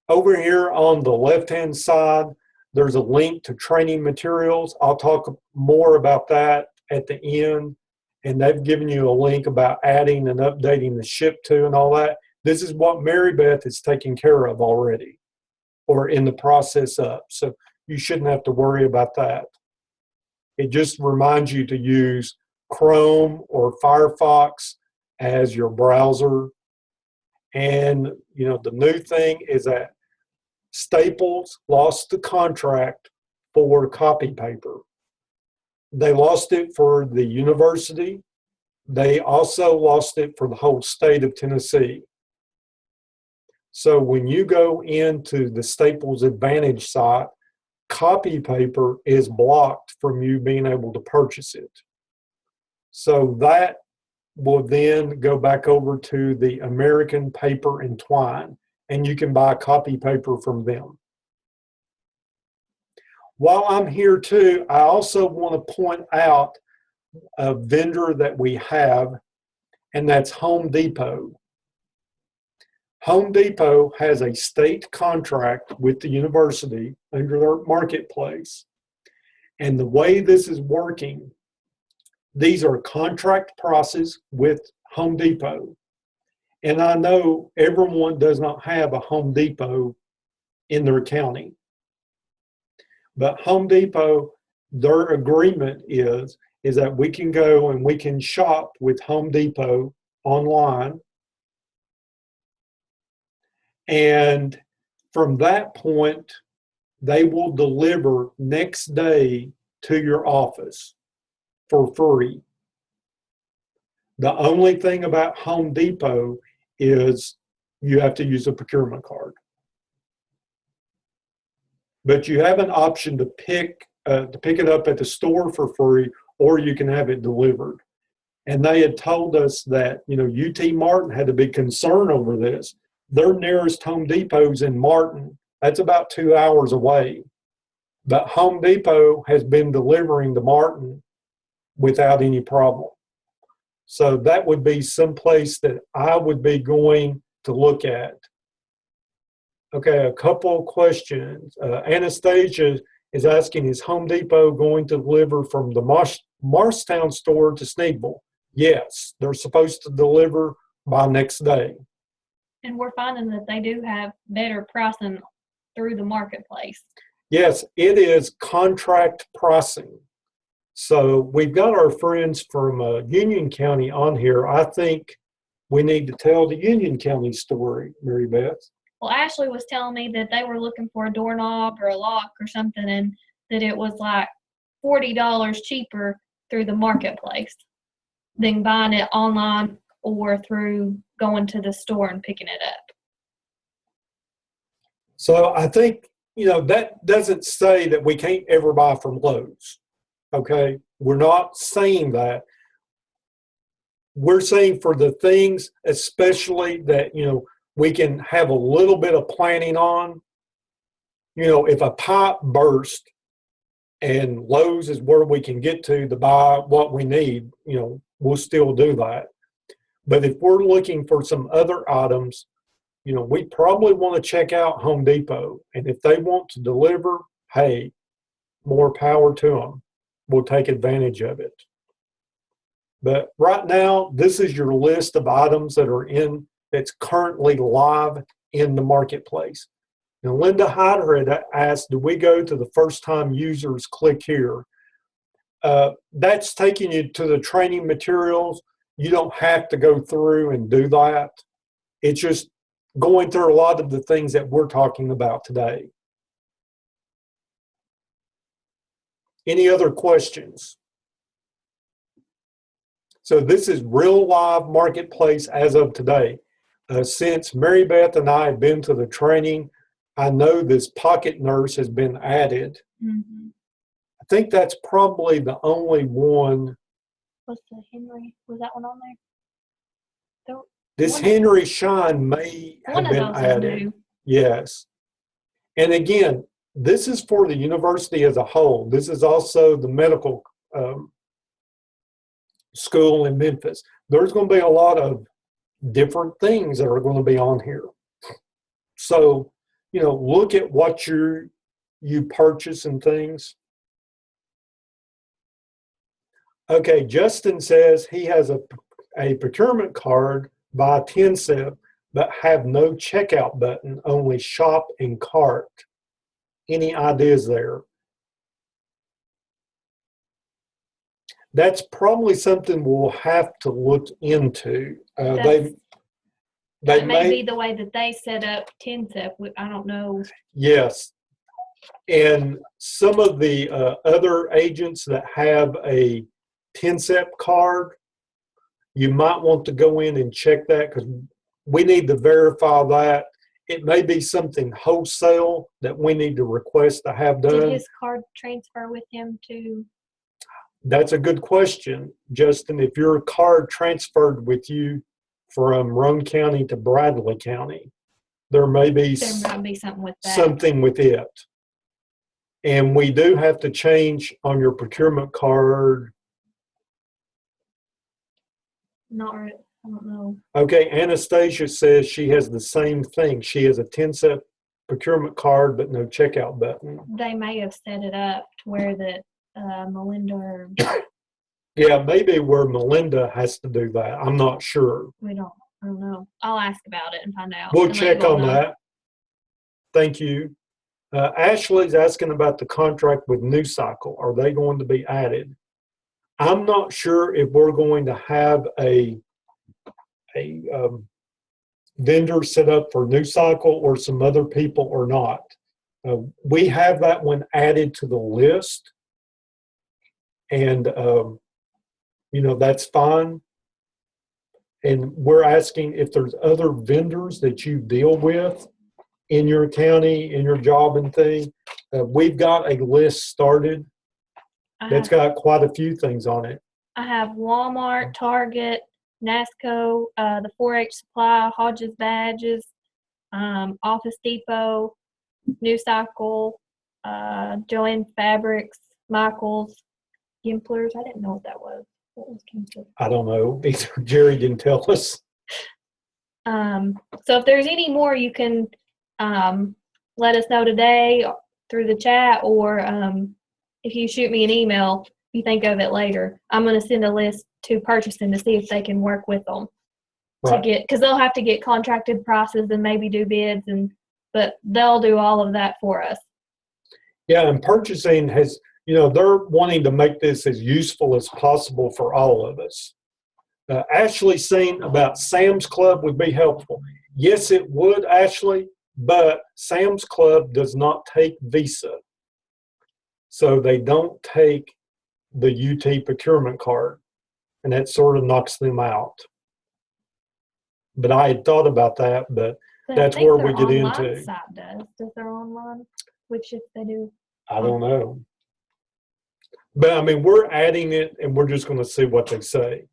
Over here on the left-hand side, there's a link to training materials. I'll talk more about that at the end. And they've given you a link about adding and updating the ship to and all that. This is what Mary Beth is taking care of already, or in the process of. So you shouldn't have to worry about that. It just reminds you to use Chrome or Firefox as your browser. And, the new thing is that Staples lost the contract for copy paper. They lost it for the university. They also lost it for the whole state of Tennessee. So when you go into the Staples Advantage site, copy paper is blocked from you being able to purchase it. So that will then go back over to the American Paper and Twine, and you can buy copy paper from them. While I'm here too, I also want to point out a vendor that we have, and that's Home Depot. Home Depot has a state contract with the university under their MarketPlace. And the way this is working, these are contract prices with Home Depot. And I know everyone does not have a Home Depot in their county. But Home Depot, their agreement is that we can go and we can shop with Home Depot online. And from that point, they will deliver next day to your office for free. The only thing about Home Depot is you have to use a procurement card. But you have an option to pick it up at the store for free, or you can have it delivered. And they had told us that, UT Martin had a big concern over this. Their nearest Home Depot's in Martin. That's about 2 hours away. But Home Depot has been delivering to Martin without any problem. So that would be someplace that I would be going to look at. Okay, a couple of questions. Anastasia is asking, is Home Depot going to deliver from the Marstown store to Sneedville? Yes, they're supposed to deliver by next day. And we're finding that they do have better pricing through the MarketPlace. Yes, it is contract pricing. So we've got our friends from Union County on here. I think we need to tell the Union County story, Mary Beth. Well, Ashley was telling me that they were looking for a doorknob or a lock or something, and that it was like $40 cheaper through the MarketPlace than buying it online or through going to the store and picking it up. So I think, that doesn't say that we can't ever buy from Lowe's. Okay? We're not saying that. We're saying for the things, especially that, we can have a little bit of planning on. If a pipe burst and Lowe's is where we can get to buy what we need, we'll still do that. But if we're looking for some other items, we probably want to check out Home Depot. And if they want to deliver, hey, more power to them. We'll take advantage of it. But right now, this is your list of items that are that's currently live in the MarketPlace. Now, Linda Hyder had asked, do we go to the first time users, click here? That's taking you to the training materials. You don't have to go through and do that. It's just going through a lot of the things that we're talking about today. Any other questions? So this is real live marketplace as of today. Since Mary Beth and I have been to the training, I know this pocket nurse has been added. Mm-hmm. I think that's probably the only one. What's the Henry? Was that one on there? This One- Henry Shine may One have of been those is added. new. Yes. And again, this is for the university as a whole. This is also the medical school in Memphis. There's going to be a lot of different things that are going to be on here. So, you know, look at what you purchase and things. Okay, Justin says he has a procurement card by 10-cent, but have no checkout button, only shop and cart. Any ideas there? That's probably something we'll have to look into. They That may may be the way that they set up 10-step. I don't know. Yes. And some of the other agents that have a 10-step card, you might want to go in and check that because we need to verify that. It may be something wholesale that we need to request to have Did done. his card transfer with him to? That's a good question, Justin. If your card transferred with you from Roane County to Bradley County, there may be There might be something with that. something with it. And we do have to change on your procurement card. Not really. I don't know. Okay, Anastasia says she has the same thing. She has a 10-cent procurement card, but no checkout button. They may have set it up to where that Melinda or Yeah, maybe where Melinda has to do that. I'm not sure. I don't know. I'll ask about it and find out. We'll and let check you all on know. that. Thank you. Ashley's asking about the contract with New Cycle. Are they going to be added? I'm not sure if we're going to have a vendor set up for New Cycle or some other people or not. We have that one added to the list, and you know, that's fine. And we're asking if there's other vendors that you deal with in your county, in your job and thing. We've got a list started that's got quite a few things on it. I have Walmart, Target, NASCO, the 4-H Supply, Hodges Badges, Office Depot, New Cycle, Joanne Fabrics, Michaels, Gimplers. I didn't know what that was. What was Gimplers? I don't know. Jerry didn't tell us. So if there's any more, you can let us know today through the chat, or if you shoot me an email, if you think of it later. I'm going to send a list to purchasing to see if they can work with them to get, because they'll have to get contracted prices and maybe do bids, but they'll do all of that for us. Yeah, and purchasing has, you know, they're wanting to make this as useful as possible for all of us. Ashley saying about Sam's Club would be helpful. Yes, it would, Ashley, but Sam's Club does not take Visa. So they don't take the UT procurement card, and that sort of knocks them out. But I had thought about that, but that's where we get into. Site does their online, which if they do. I don't know. But I mean, we're adding it and we're just going to see what they say.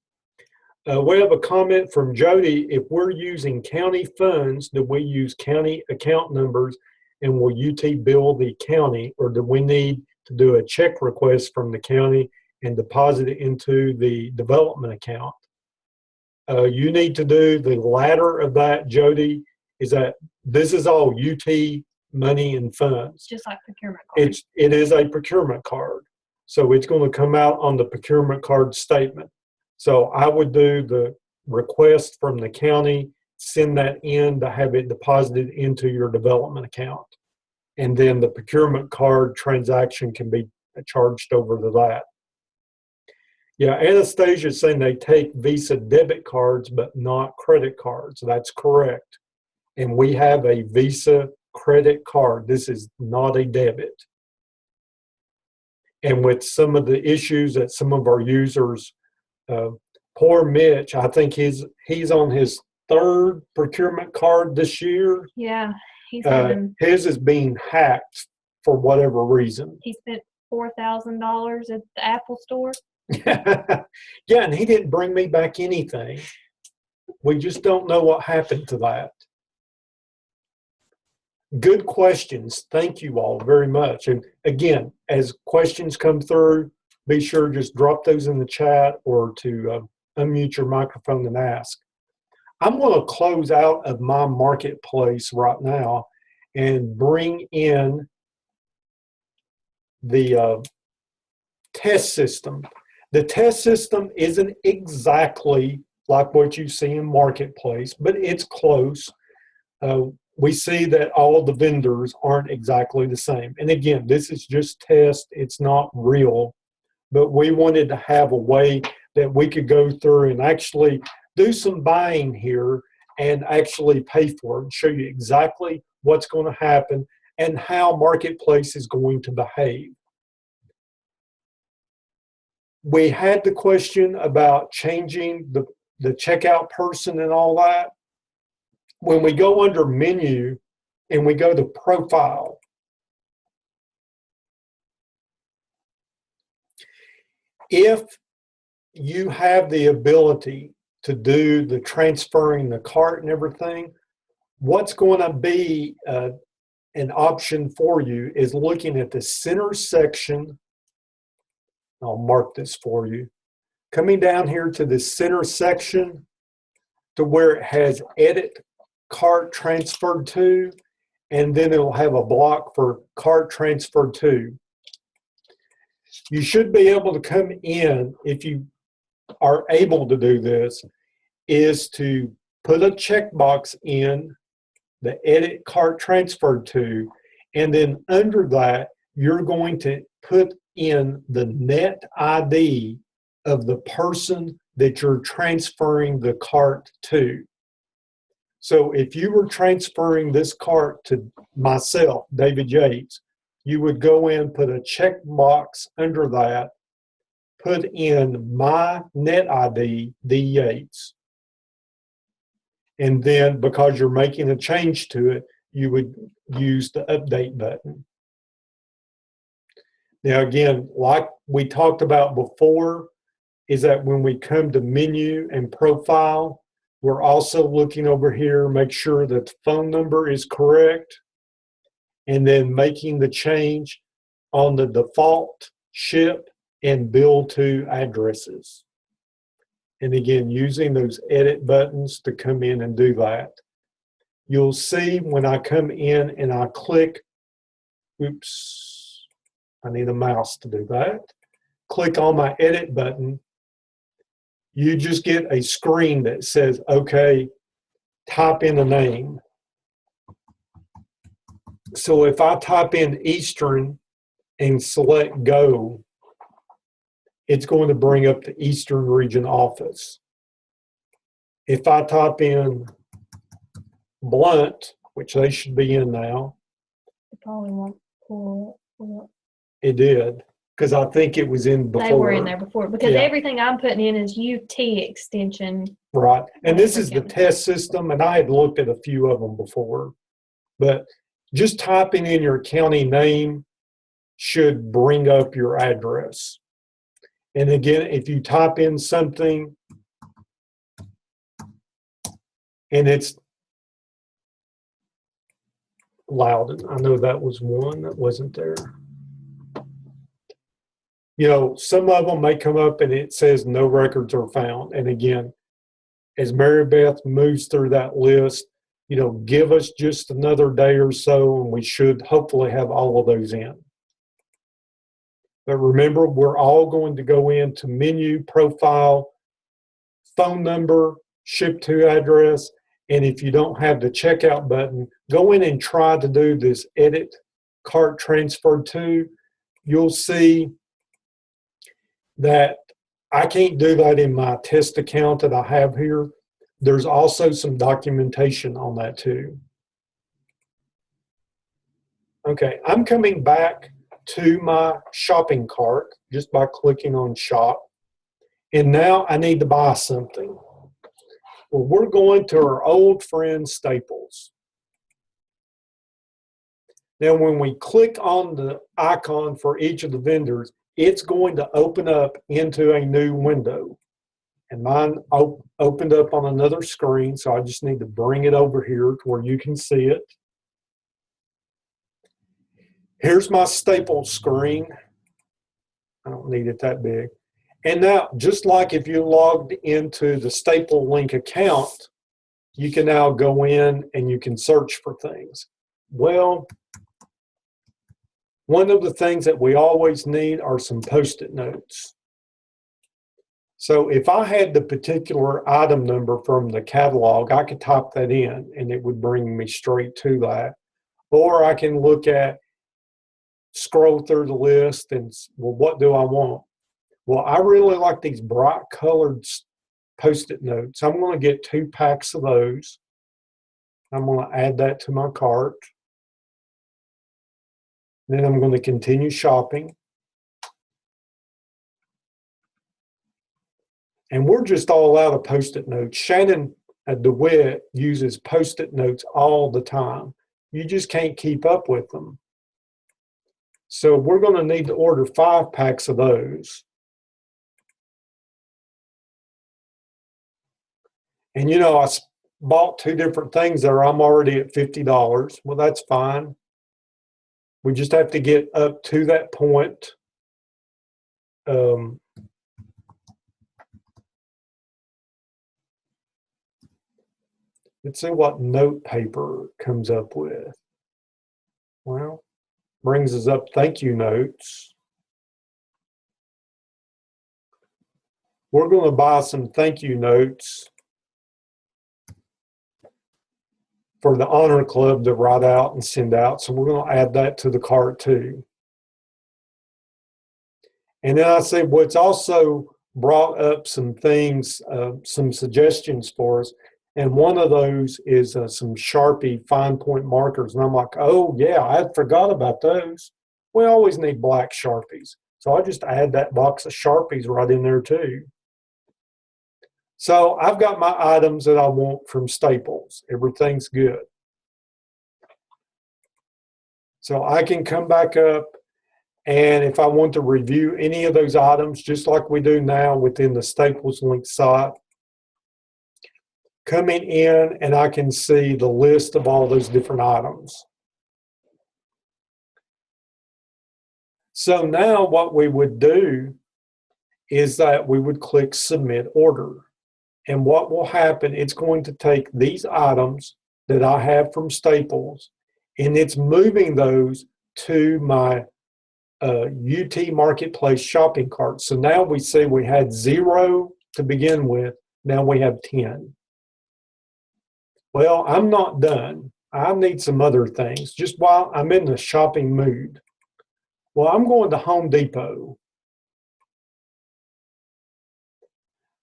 We have a comment from Jody. If we're using county funds, do we use county account numbers and will UT bill the county, or do we need to do a check request from the county and deposit it into the development account? You need to do the latter of that, Jody, is that this is all UT money and funds. Just like procurement card. It is a procurement card. So it's going to come out on the procurement card statement. So I would do the request from the county, send that in to have it deposited into your development account. And then the procurement card transaction can be charged over to that. Yeah, Anastasia is saying they take Visa debit cards, but not credit cards. That's correct. And we have a Visa credit card. This is not a debit. And with some of the issues that some of our users, poor Mitch, I think he's on his third procurement card this year. Yeah, he's having. His is being hacked for whatever reason. He spent $4,000 at the Apple store. Yeah, and he didn't bring me back anything. We just don't know what happened to that. Good questions. Thank you all very much. And again, as questions come through, be sure just drop those in the chat or to unmute your microphone and ask. I'm going to close out of my marketplace right now and bring in the test system. The test system isn't exactly like what you see in marketplace, but it's close. We see that all the vendors aren't exactly the same. And again, this is just test. It's not real. But we wanted to have a way that we could go through and actually do some buying here and actually pay for it and show you exactly what's going to happen and how marketplace is going to behave. We had the question about changing the checkout person and all that. When we go under menu and we go to profile, if you have the ability to do the transferring the cart and everything, what's going to be an option for you is looking at the center section. I'll mark this for you. Coming down here to the center section to where it has edit cart transferred to, and then it'll have a block for cart transferred to. You should be able to come in, if you are able to do this, is to put a checkbox in the edit cart transferred to, and then under that, you're going to put in the net ID of the person that you're transferring the cart to. So if you were transferring this cart to myself, David Yates, you would go in, put a check box under that, put in my net ID, D. Yates. And then because you're making a change to it, you would use the update button. Now again, like we talked about before, is that when we come to menu and profile, we're also looking over here, make sure that the phone number is correct, and then making the change on the default ship and bill to addresses. And again, using those edit buttons to come in and do that. You'll see when I come in and I click, oops, I need a mouse to do that. Click on my edit button, you just get a screen that says, okay, type in a name. So if I type in Eastern and select go, it's going to bring up the Eastern Region office. If I type in Blunt, which they should be in now. It probably won't pull up. It did, because I think it was in before. They were in there before, because Yeah. everything I'm putting in is UT extension. Right. And this is the County. test system, and I had looked at a few of them before. But just typing in your county name should bring up your address. And again, if you type in something and it's Loudon, I know that was one that wasn't there. You know, some of them may come up and it says no records are found. And again, as Mary Beth moves through that list, you know, give us just another day or so and we should hopefully have all of those in. But remember, we're all going to go into menu, profile, phone number, ship to address, and if you don't have the checkout button, go in and try to do this edit cart transfer to. You'll see that I can't do that in my test account that I have here. There's also some documentation on that too. Okay, I'm coming back to my shopping cart just by clicking on shop. And now I need to buy something. Well, we're going to our old friend Staples. Now, when we click on the icon for each of the vendors, it's going to open up into a new window. And mine opened up on another screen, so I just need to bring it over here to where you can see it. Here's my Staples screen. I don't need it that big. And now, just like if you logged into the Staple Link account, you can now go in and you can search for things. Well, one of the things that we always need are some Post-it notes. So if I had the particular item number from the catalog, I could type that in and it would bring me straight to that. Or I can look at, scroll through the list and, well, what do I want? Well, I really like these bright colored Post-it notes. I'm going to get 2 packs of those. I'm going to add that to my cart. Then I'm going to continue shopping. And we're just all out of Post-it notes. Shannon DeWitt uses Post-it notes all the time. You just can't keep up with them. So we're going to need to order 5 packs of those. And you know, I bought 2 different things there. I'm already at $50. Well, that's fine. We just have to get up to that point. Let's see what note paper comes up with. Well, brings us up thank you notes. We're going to buy some thank you notes for the Honor Club to write out and send out. So we're going to add that to the cart too. And then I say, well, it's also brought up some things, some suggestions for us. And one of those is some Sharpie fine point markers. And I'm like, oh, yeah, I forgot about those. We always need black Sharpies. So I just add that box of Sharpies right in there too. So I've got my items that I want from Staples. Everything's good. So I can come back up, and if I want to review any of those items, just like we do now within the Staples Link site, coming in and I can see the list of all those different items. So now what we would do is that we would click Submit Order. And what will happen, it's going to take these items that I have from Staples, and it's moving those to my UT Marketplace shopping cart. So now we see we had 0 to begin with. Now we have 10. Well, I'm not done. I need some other things just while I'm in the shopping mood. Well, I'm going to Home Depot.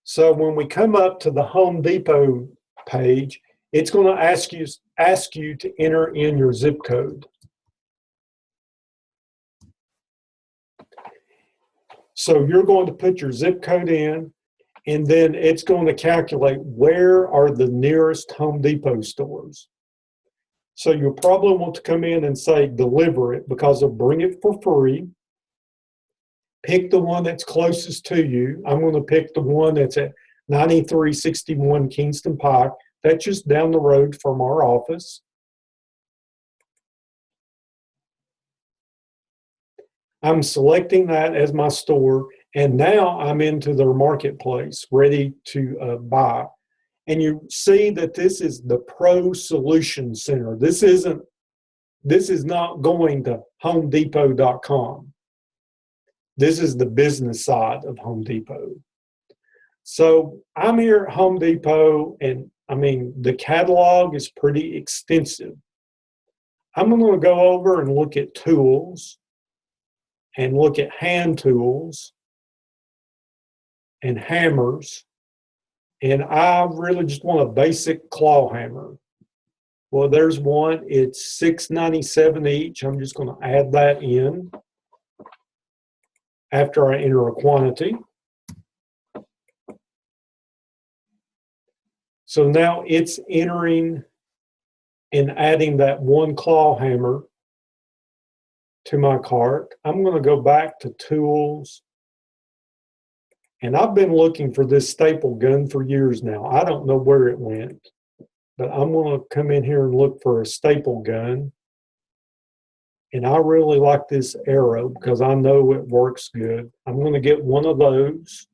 So when we come up to the Home Depot page, it's going to ask you to enter in your zip code. So you're going to put your zip code in, and then it's going to calculate where are the nearest Home Depot stores. So you'll probably want to come in and say deliver it, because they'll bring it for free. Pick the one that's closest to you. I'm going to pick the one that's at 9361 Kingston Pike. That's just down the road from our office. I'm selecting that as my store, and now I'm into their marketplace, ready to buy. And you see that this is the Pro Solution Center. This is not going to HomeDepot.com. This is the business side of Home Depot. So I'm here at Home Depot, and I mean, the catalog is pretty extensive. I'm going to go over and look at tools, and look at hand tools and hammers. And I really just want a basic claw hammer. Well, there's one. It's $6.97 each. I'm just going to add that in. after I enter a quantity. So now it's entering and adding that one claw hammer to my cart. I'm going to go back to tools. And I've been looking for this staple gun for years now. I don't know where it went, but I'm going to come in here and look for a staple gun. And I really like this arrow because I know it works good. I'm going to get one of those.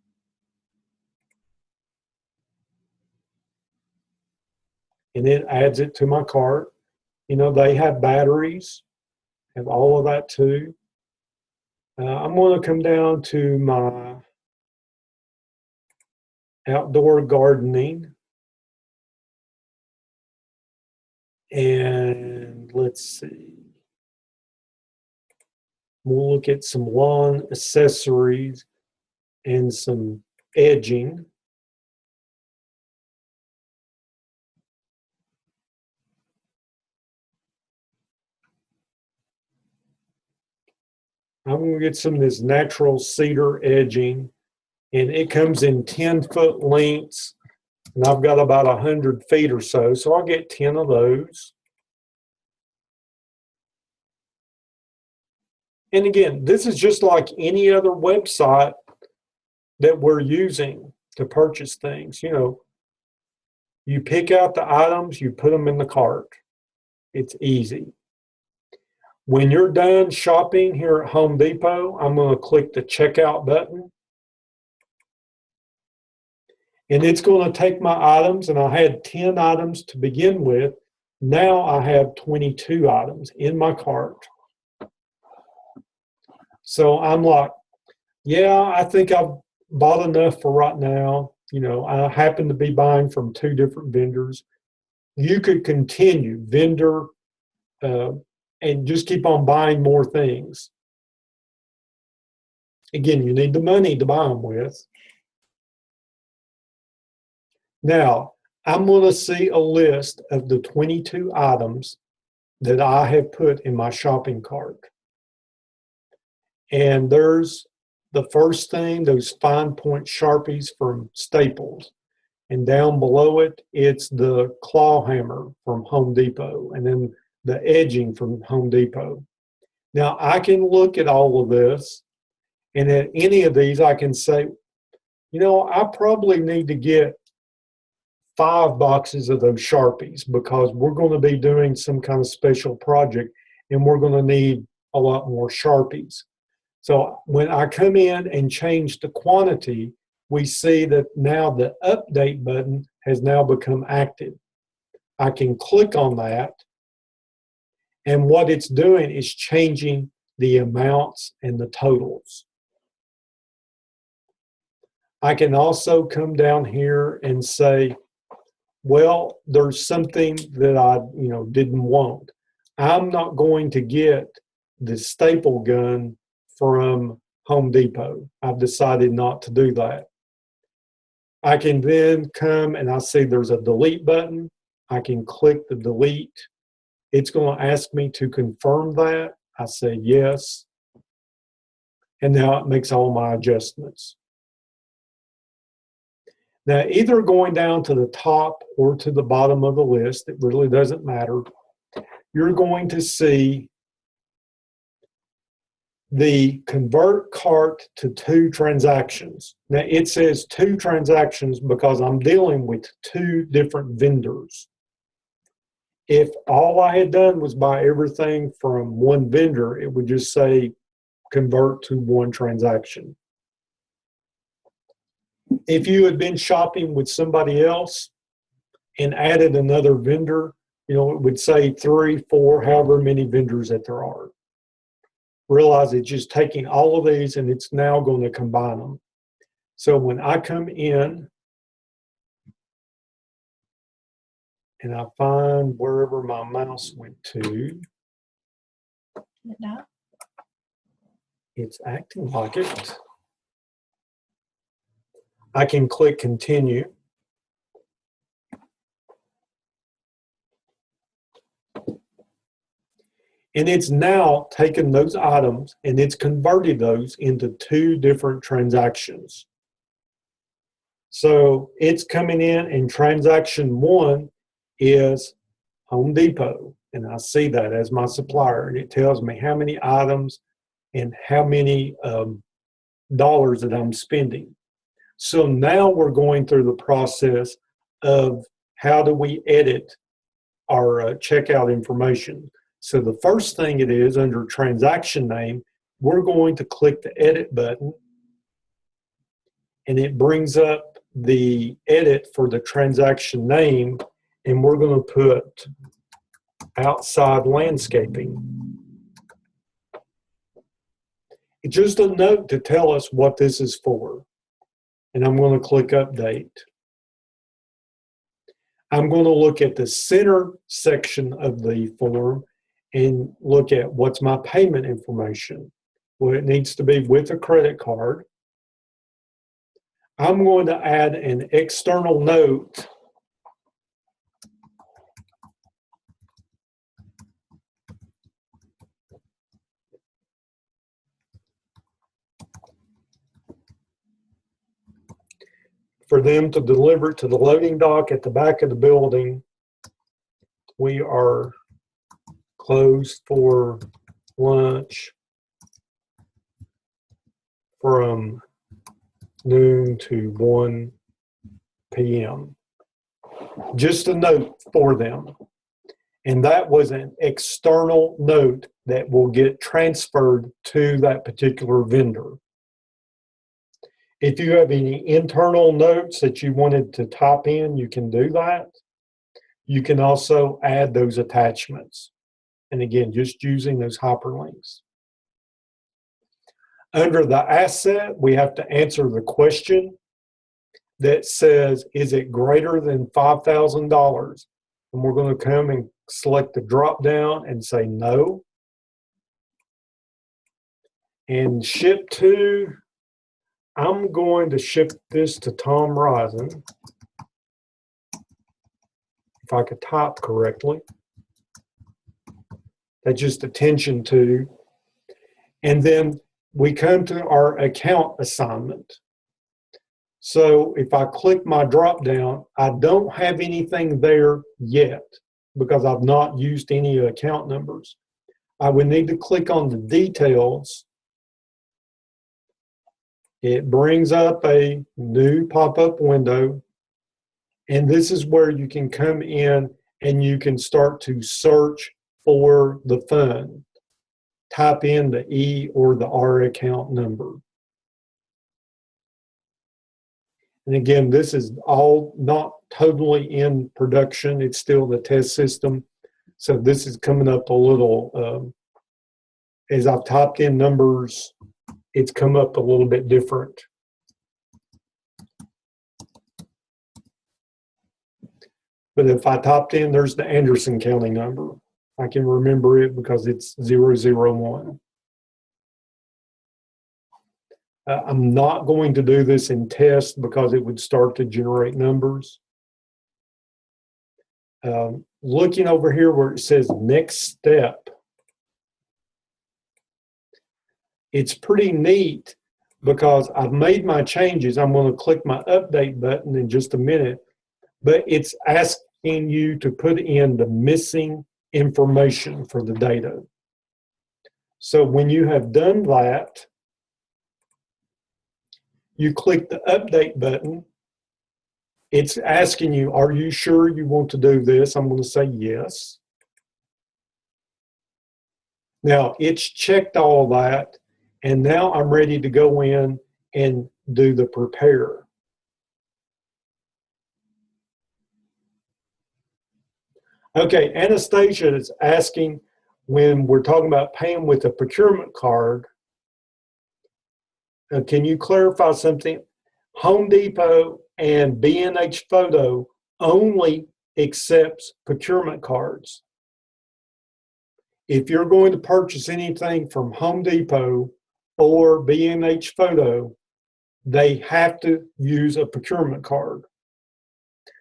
And it adds it to my cart. You know, they have batteries, have all of that too. I'm going to come down to my outdoor gardening. And let's see. We'll look at some lawn accessories and some edging. I'm going to get some of this natural cedar edging, and it comes in 10-foot lengths, and I've got about 100 feet or so, so I'll get 10 of those. And again, this is just like any other website that we're using to purchase things. You know, you pick out the items, you put them in the cart. It's easy. When you're done shopping here at Home Depot, I'm going to click the checkout button. And it's going to take my items, and I had 10 items to begin with. Now I have 22 items in my cart. So I'm like, yeah, I think I've bought enough for right now. You know, I happen to be buying from 2 different vendors. You could continue vendor and just keep on buying more things. Again, you need the money to buy them with. Now, I'm going to see a list of the 22 items that I have put in my shopping cart. And there's the first thing, those fine point Sharpies from Staples. And down below it, it's the claw hammer from Home Depot, and then the edging from Home Depot. Now, I can look at all of this, and at any of these, I can say, you know, I probably need to get 5 boxes of those Sharpies because we're going to be doing some kind of special project, and we're going to need a lot more Sharpies. So when I come in and change the quantity, we see that now the update button has now become active. I can click on that, and what it's doing is changing the amounts and the totals. I can also come down here and say, well, there's something that I didn't want. I'm not going to get the staple gun from Home Depot. I've decided not to do that. I can then come and I see there's a delete button. I can click the delete. It's going to ask me to confirm that. I say yes. And now it makes all my adjustments. Now, either going down to the top or to the bottom of the list, it really doesn't matter. You're going to see the convert cart to 2 transactions. Now, it says 2 transactions because I'm dealing with 2 different vendors. If all I had done was buy everything from one vendor, it would just say convert to 1 transaction. If you had been shopping with somebody else and added another vendor, it would say 3, 4, however many vendors that there are. Realize it's just taking all of these and it's now going to combine them. So when I come in and I find wherever my mouse went to, it's acting like it. I can click continue. And it's now taken those items and it's converted those into two different transactions. So it's coming in, and transaction one is Home Depot. And I see that as my supplier, and it tells me how many items and how many dollars that I'm spending. So now we're going through the process of how do we edit our checkout information. So the first thing it is, under transaction name, we're going to click the edit button, and it brings up the edit for the transaction name, and we're going to put outside landscaping. It's just a note to tell us what this is for. And I'm going to click update. I'm going to look at the center section of the form and look at what's my payment information. Well, it needs to be with a credit card. I'm going to add an external note for them to deliver to the loading dock at the back of the building. We are closed for lunch from noon to 1 p.m. Just a note for them. And that was an external note that will get transferred to that particular vendor. If you have any internal notes that you wanted to type in, you can do that. You can also add those attachments. And again, just using those hyperlinks. Under the asset, we have to answer the question that says, is it greater than $5,000? And we're going to come and select the drop down and say no. And ship to, I'm going to ship this to Tom Risen, if I could type correctly. That's just attention to. And then we come to our account assignment. So if I click my drop down, I don't have anything there yet because I've not used any account numbers. I would need to click on the details. It brings up a new pop-up window, and this is where you can come in and you can start to search for the fund. Type in the E or the R account number. And again, this is all not totally in production. It's still the test system. So this is coming up a little, as I've typed in numbers, it's come up a little bit different. But if I typed in, there's the Anderson County number. I can remember it because it's 001. I'm not going to do this in test because it would start to generate numbers. Looking over here where it says next step, it's pretty neat because I've made my changes. I'm going to click my update button in just a minute, but it's asking you to put in the missing information for the data. So when you have done that, you click the update button. It's asking you, are you sure you want to do this? I'm going to say yes. Now it's checked all that, and now I'm ready to go in and do the prepare. Okay, Anastasia is asking, when we're talking about paying with a procurement card, can you clarify something? Home Depot and B&H Photo only accepts procurement cards. If you're going to purchase anything from Home Depot or B&H Photo, they have to use a procurement card.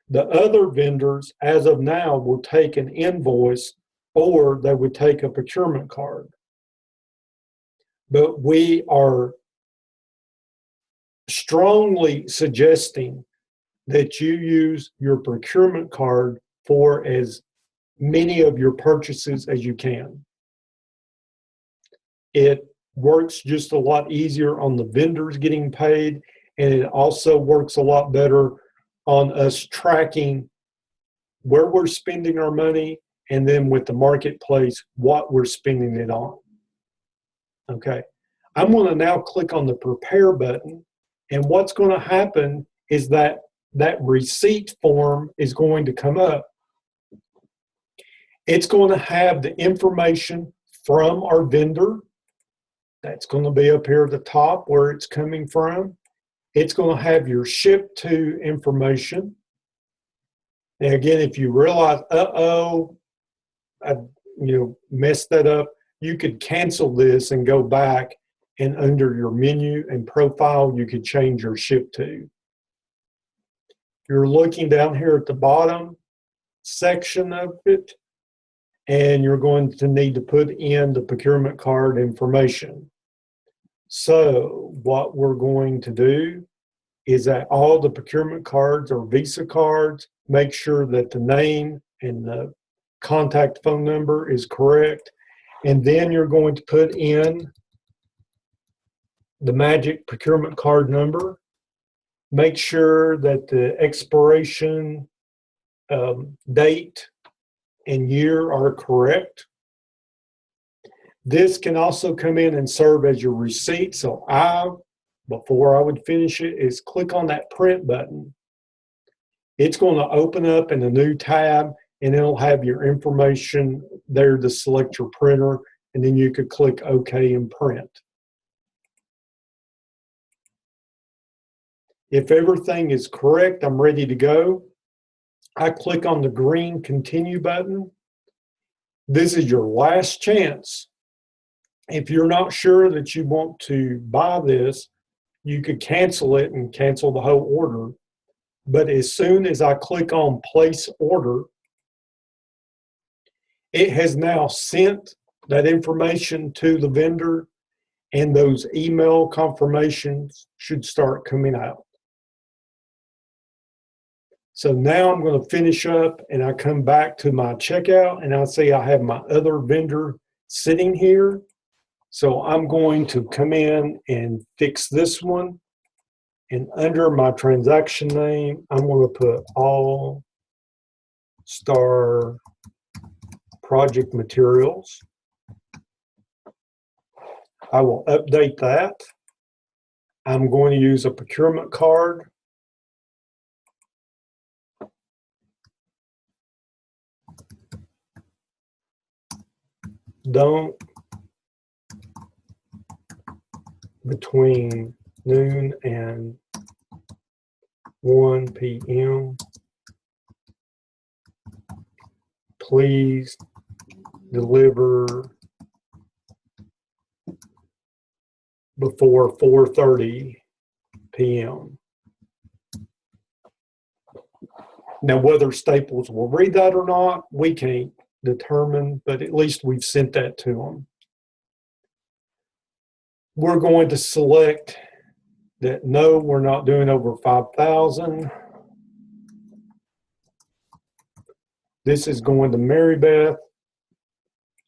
The other vendors, as of now, will take an invoice or they would take a procurement card. But we are strongly suggesting that you use your procurement card for as many of your purchases as you can. It works just a lot easier on the vendors getting paid, and it also works a lot better on us tracking where we're spending our money, and then with the marketplace, what we're spending it on. Okay, I'm going to now click on the prepare button, and what's going to happen is that receipt form is going to come up. It's going to have the information from our vendor. That's going to be up here at the top where it's coming from. It's going to have your ship to information. And again, if you realize, I messed that up, you could cancel this and go back, and under your menu and profile, you could change your ship to. You're looking down here at the bottom section of it, and you're going to need to put in the procurement card information. So what we're going to do is that all the procurement cards are Visa cards. Make sure that the name and the contact phone number is correct. And then you're going to put in the magic procurement card number. Make sure that the expiration date and year are correct. This can also come in and serve as your receipt. So before I would finish it, is click on that print button. It's going to open up in a new tab, and it'll have your information there to select your printer, and then you could click OK and print. If everything is correct, I'm ready to go. I click on the green continue button. This is your last chance. If you're not sure that you want to buy this, you could cancel it and cancel the whole order. But as soon as I click on place order, it has now sent that information to the vendor, and those email confirmations should start coming out. So now I'm going to finish up, and I come back to my checkout, and I see I have my other vendor sitting here. So I'm going to come in and fix this one. And under my transaction name, I'm going to put All Star Project Materials. I will update that. I'm going to use a procurement card. Don't between noon and 1 p.m. Please deliver before 4:30 p.m. Now, whether Staples will read that or not, we can't determine, but at least we've sent that to them. We're going to select that no, we're not doing over 5,000. This is going to Mary Beth.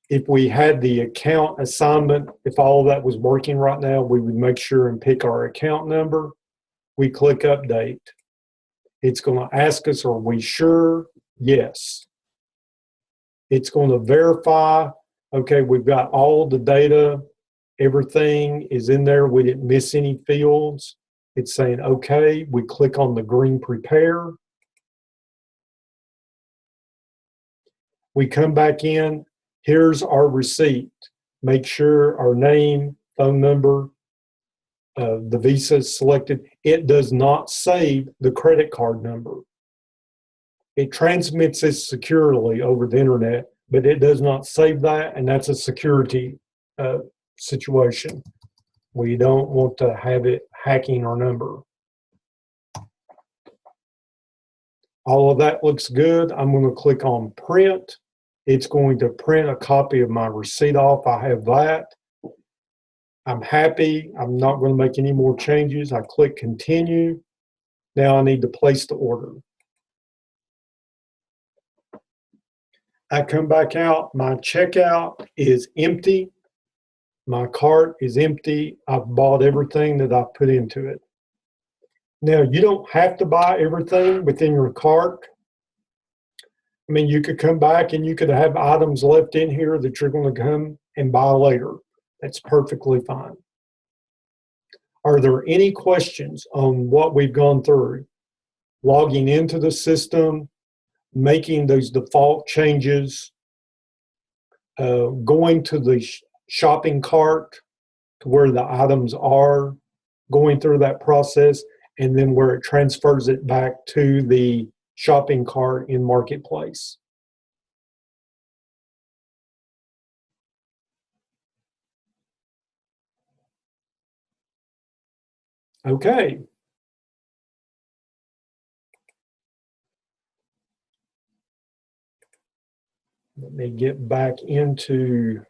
If we had the account assignment, if all of that was working right now, we would make sure and pick our account number. We click update. It's going to ask us, are we sure? Yes. It's going to verify, okay, we've got all the data. Everything is in there. We didn't miss any fields. It's saying, okay, we click on the green prepare. We come back in. Here's our receipt. Make sure our name, phone number, the Visa is selected. It does not save the credit card number. It transmits it securely over the internet, but it does not save that, and that's a security situation. We don't want to have it hacking our number. All of that looks good. I'm going to click on print. It's going to print a copy of my receipt off. I have that. I'm happy. I'm not going to make any more changes. I click continue. Now I need to place the order. I come back out. My checkout is empty. My cart is empty. I've bought everything that I put into it. Now, you don't have to buy everything within your cart. I mean, you could come back and you could have items left in here that you're going to come and buy later. That's perfectly fine. Are there any questions on what we've gone through? Logging into the system, making those default changes, going to the shopping cart to where the items are, going through that process, and then where it transfers it back to the shopping cart in MarketPlace. Okay. Let me get back into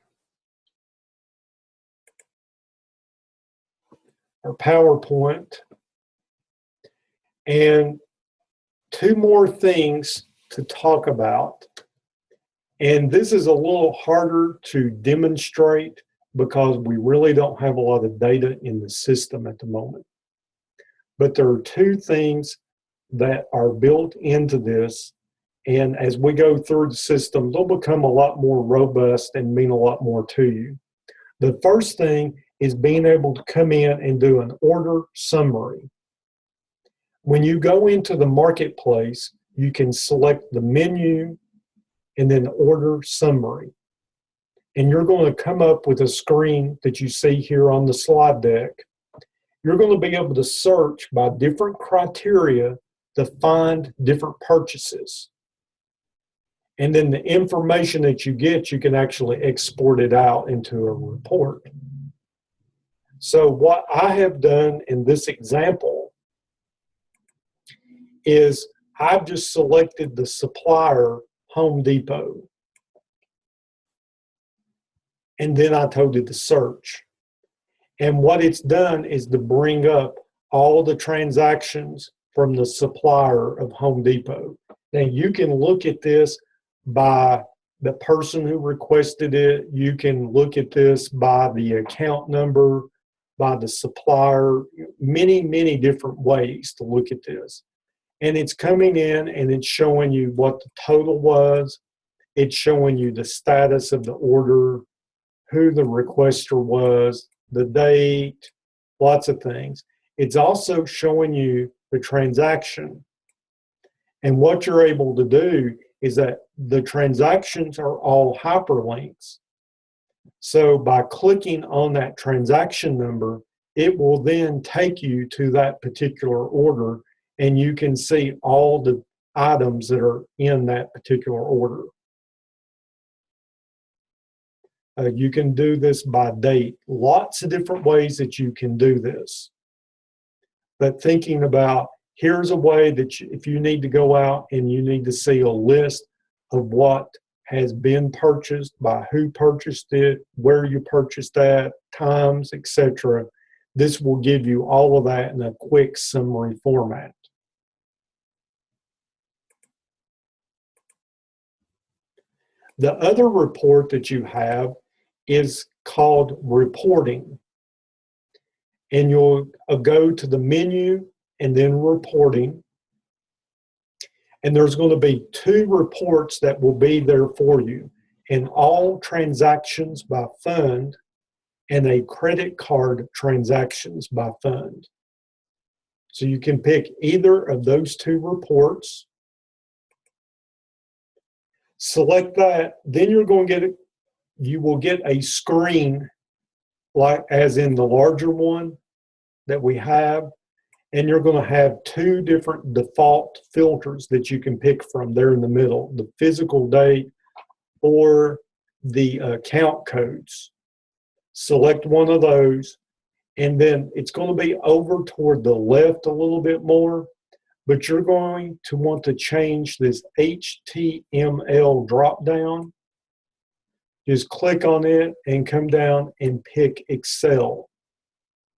our PowerPoint. And two more things to talk about. And this is a little harder to demonstrate because we really don't have a lot of data in the system at the moment. But there are two things that are built into this. And as we go through the system, they'll become a lot more robust and mean a lot more to you. The first thing is being able to come in and do an order summary. When you go into the MarketPlace, you can select the menu and then order summary. And you're going to come up with a screen that you see here on the slide deck. You're going to be able to search by different criteria to find different purchases. And then the information that you get, you can actually export it out into a report. So what I have done in this example is I've just selected the supplier, Home Depot. And then I told it to search. And what it's done is to bring up all the transactions from the supplier of Home Depot. Now you can look at this by the person who requested it. You can look at this by the account number, by the supplier, many, many different ways to look at this. And it's coming in and it's showing you what the total was. It's showing you the status of the order, who the requester was, the date, lots of things. It's also showing you the transaction. And what you're able to do is that the transactions are all hyperlinks. So by clicking on that transaction number, it will then take you to that particular order, and you can see all the items that are in that particular order. You can do this by date. Lots of different ways that you can do this. But thinking about, here's a way that if you need to go out and you need to see a list of what has been purchased, by who purchased it, where you purchased at, times, etc. This will give you all of that in a quick summary format. The other report that you have is called reporting. And you'll go to the menu and then reporting. And there's going to be two reports that will be there for you, an all transactions by fund and a credit card transactions by fund. So you can pick either of those two reports. Select that, then you're going to get it. You will get a screen like as in the larger one that we have, and you're going to have two different default filters that you can pick from there in the middle, the physical date or the account codes. Select one of those, and then it's going to be over toward the left a little bit more, but you're going to want to change this HTML drop down just click on it and come down and pick Excel.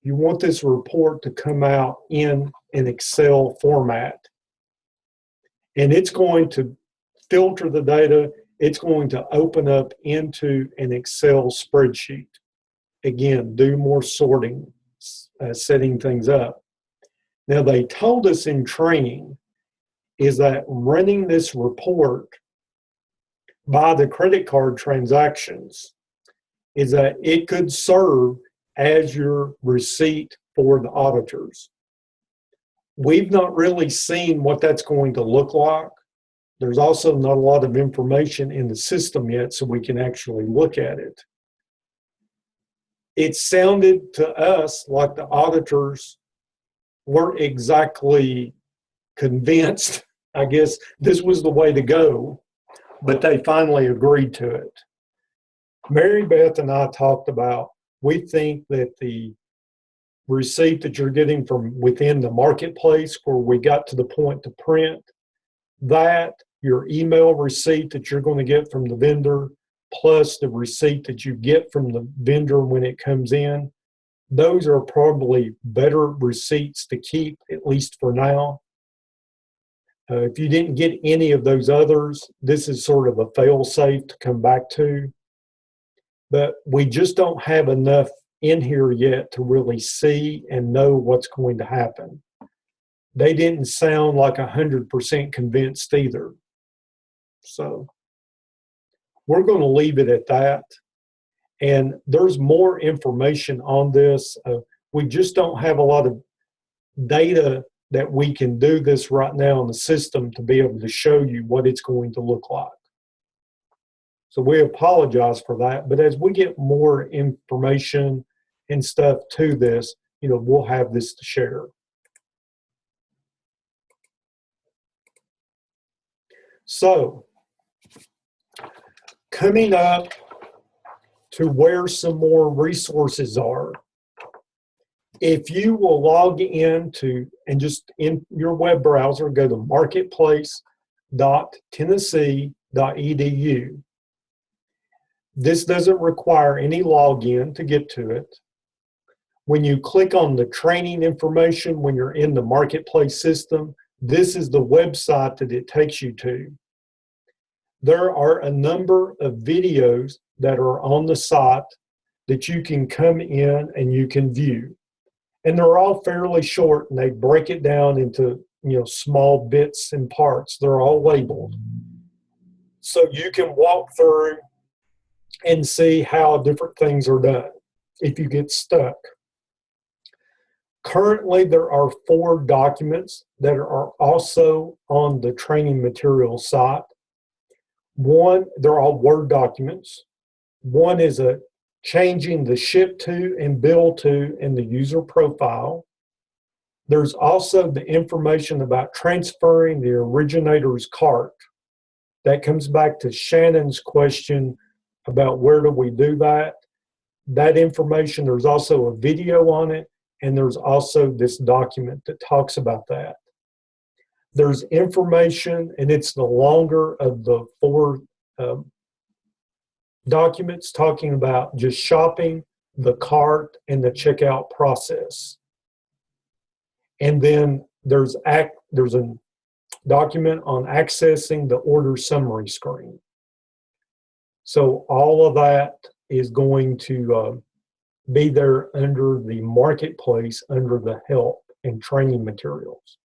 You want this report to come out in an Excel format. And it's going to filter the data. It's going to open up into an Excel spreadsheet. Again, do more sorting, setting things up. Now, they told us in training is that running this report by the credit card transactions is that it could serve as your receipt for the auditors. We've not really seen what that's going to look like. There's also not a lot of information in the system yet, so we can actually look at it. It sounded to us like the auditors weren't exactly convinced, I guess, this was the way to go, but they finally agreed to it. Mary Beth and I talked about, we think that the receipt that you're getting from within the marketplace, where we got to the point to print, that your email receipt that you're going to get from the vendor, plus the receipt that you get from the vendor when it comes in, those are probably better receipts to keep, at least for now. If you didn't get any of those others, this is sort of a fail-safe to come back to. But we just don't have enough in here yet to really see and know what's going to happen. They didn't sound like 100% convinced either. So we're going to leave it at that. And there's more information on this. We just don't have a lot of data that we can do this right now in the system to be able to show you what it's going to look like. So we apologize for that. But as we get more information and stuff to this, we'll have this to share. So, coming up to where some more resources are, if you will log into, and just in your web browser, go to marketplace.tennessee.edu. This doesn't require any login to get to it. When you click on the training information when you're in the marketplace system, this is the website that it takes you to. There are a number of videos that are on the site that you can come in and you can view. And they're all fairly short, and they break it down into small bits and parts. They're all labeled. So you can walk through and see how different things are done if you get stuck. Currently, there are 4 documents that are also on the training materials site. One, they're all Word documents. One is a changing the ship to and bill to in the user profile. There's also the information about transferring the originator's cart. That comes back to Shannon's question about where do we do that. That information, there's also a video on it, and there's also this document that talks about that. There's information, and it's the longer of the 4 documents talking about just shopping, the cart, and the checkout process. And then there's a document on accessing the order summary screen. So all of that is going to be there under the marketplace, under the help and training materials.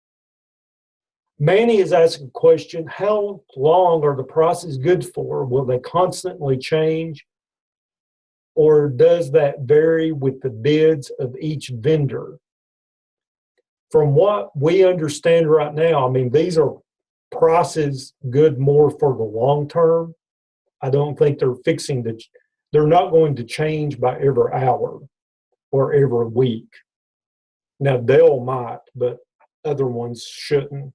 Manny is asking a question, how long are the prices good for? Will they constantly change? Or does that vary with the bids of each vendor? From what we understand right now, these are prices good more for the long term. I don't think they're they're not going to change by every hour or every week. Now, Dell might, but other ones shouldn't.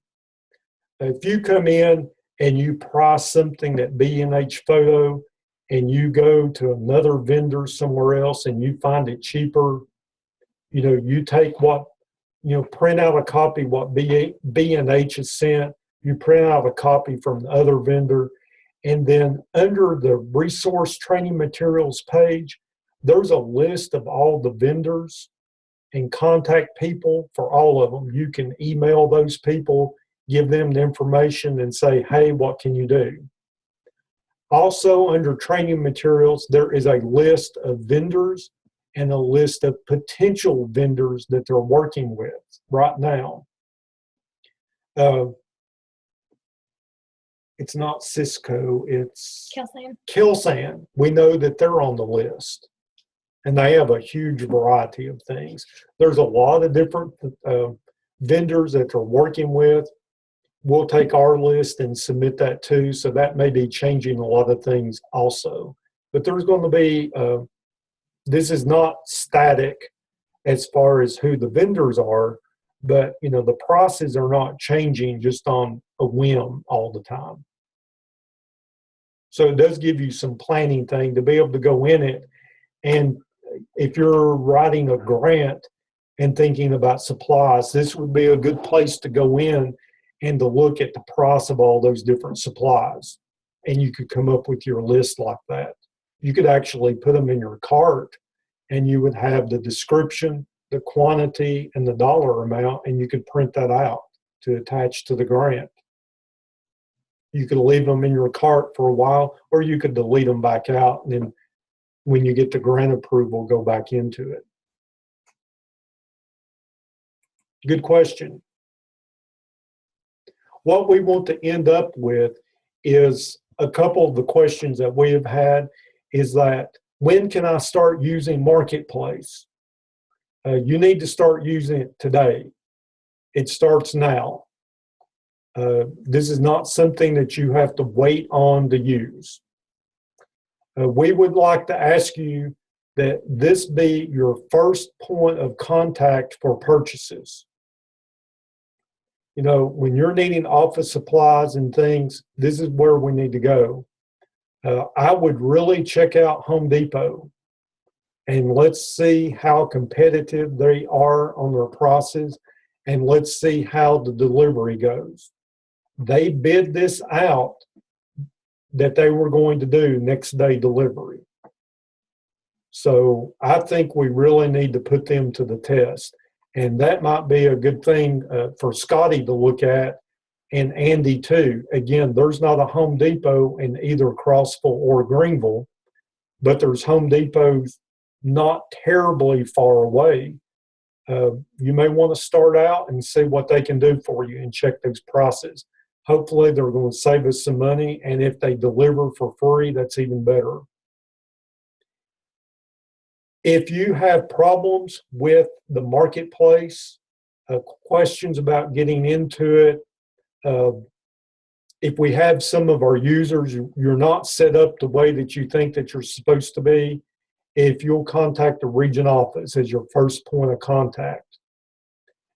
If you come in and you price something at B&H Photo and you go to another vendor somewhere else and you find it cheaper, you take print out a copy what B&H has sent, you print out a copy from the other vendor, And then under the resource training materials page, there's a list of all the vendors and contact people for all of them. You can email those people, give them the information and say, hey, what can you do? Also under training materials, there is a list of vendors and a list of potential vendors that they're working with right now. It's not Cisco, it's Kelsan. We know that they're on the list, and they have a huge variety of things. There's a lot of different vendors that they're working with. We'll take our list and submit that too, so that may be changing a lot of things also. But there's going to be, this is not static as far as who the vendors are, but you know, the prices are not changing just on a whim all the time. So it does give you some planning thing to be able to go in it. And if you're writing a grant and thinking about supplies, this would be a good place to go in and to look at the price of all those different supplies. And you could come up with your list like that. You could actually put them in your cart and you would have the description, the quantity, and the dollar amount, and you could print that out to attach to the grant. You could leave them in your cart for a while, or you could delete them back out, and then when you get the grant approval, go back into it. Good question. What we want to end up with is a couple of the questions that we have had is that, when can I start using MarketPlace? You need to start using it today. It starts now. This is not something that you have to wait on to use. We would like to ask you that this be your first point of contact for purchases. You know, when you're needing office supplies and things, this is where we need to go. I would really check out Home Depot and let's see how competitive they are on their prices, and let's see how the delivery goes. They bid this out that they were going to do next day delivery. So I think we really need to put them to the test. And that might be a good thing for Scotty to look at, and Andy too. Again, there's not a Home Depot in either Crossville or Greenville, but there's Home Depots not terribly far away. You may want to start out and see what they can do for you and check those prices. Hopefully they're going to save us some money, and if they deliver for free, that's even better. If you have problems with the marketplace, questions about getting into it, if we have some of our users, you're not set up the way that you think that you're supposed to be, if you'll contact the region office as your first point of contact.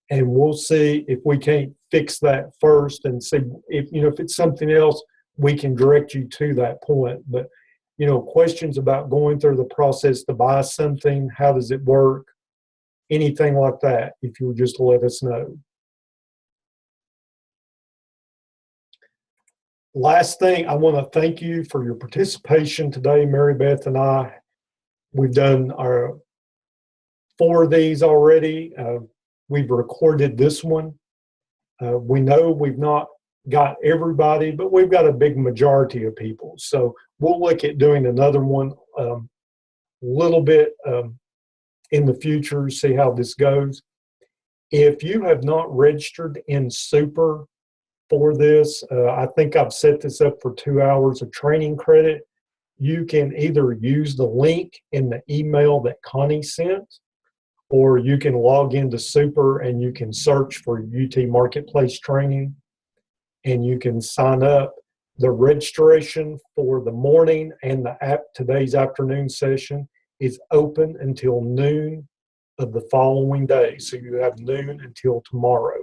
And we'll see if we can't fix that first, and see if, you know, if it's something else, we can direct you to that point. But, you know, questions about going through the process to buy something, how does it work, anything like that, if you'll just let us know. Last thing, I want to thank you for your participation today. Mary Beth and I, we've done our 4 of these already. We've recorded this one. We know we've not got everybody, but we've got a big majority of people. So we'll look at doing another one a little bit in the future, see how this goes. If you have not registered in Super for this, I think I've set this up for 2 hours of training credit. You can either use the link in the email that Connie sent, or you can log into Super and you can search for UT Marketplace Training and you can sign up. The registration for the morning and today's afternoon session is open until noon of the following day. So you have noon until tomorrow.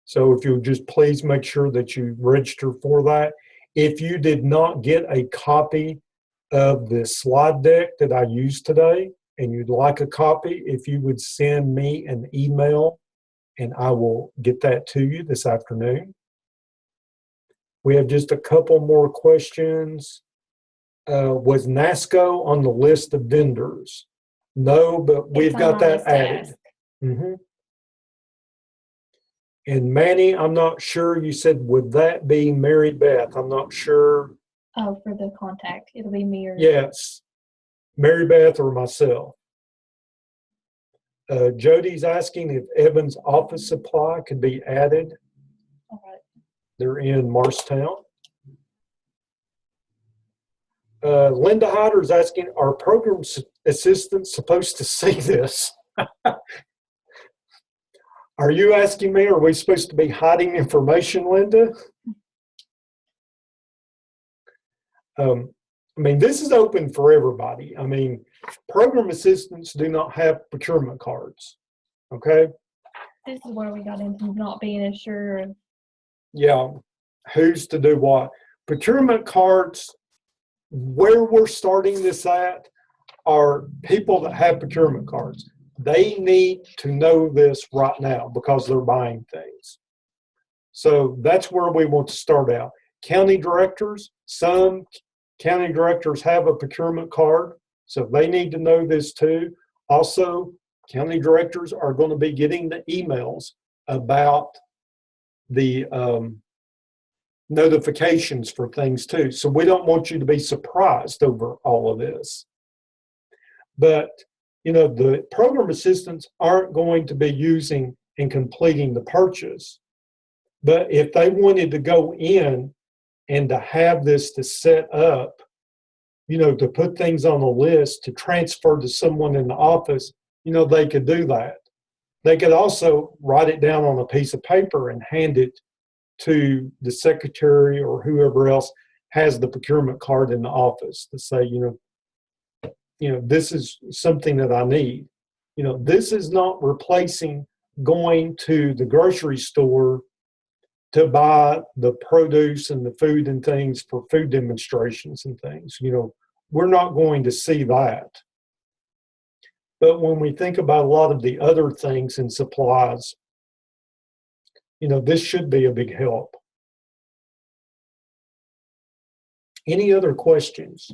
So if you'll just please make sure that you register for that. If you did not get a copy of the slide deck that I used today and you'd like a copy, if you would send me an email and I will get that to you this afternoon. We have just a couple more questions. Was NASCO on the list of vendors? No, but we've It's on got our that list to added. ask. Mhm. And Manny, I'm not sure, you said, would that be Mary Beth? I'm not sure. Oh, for the contact, it'll be me or. Yes, Mary Beth or myself. Jody's asking if Evans Office Supply could be added. All right. They're in Morristown. Linda Hyder's asking, are program assistants supposed to see this? Are you asking me, are we supposed to be hiding information, Linda? I mean, this is open for everybody. I mean, program assistants do not have procurement cards, okay? This is where we got into not being as sure of. Yeah, who's to do what? Procurement cards, where we're starting this at, are people that have procurement cards. They need to know this right now because they're buying things. So that's where we want to start out. County directors, some county directors have a procurement card, so they need to know this too. Also, county directors are going to be getting the emails about the notifications for things too. So we don't want you to be surprised over all of this. But, you know, the program assistants aren't going to be using and completing the purchase. But if they wanted to go in and to have this to set up, you know, to put things on a list, to transfer to someone in the office, you know, they could do that. They could also write it down on a piece of paper and hand it to the secretary or whoever else has the procurement card in the office to say, you know, this is something that I need. You know, this is not replacing going to the grocery store to buy the produce and the food and things for food demonstrations and things. You know, we're not going to see that. But when we think about a lot of the other things and supplies, you know, this should be a big help. Any other questions?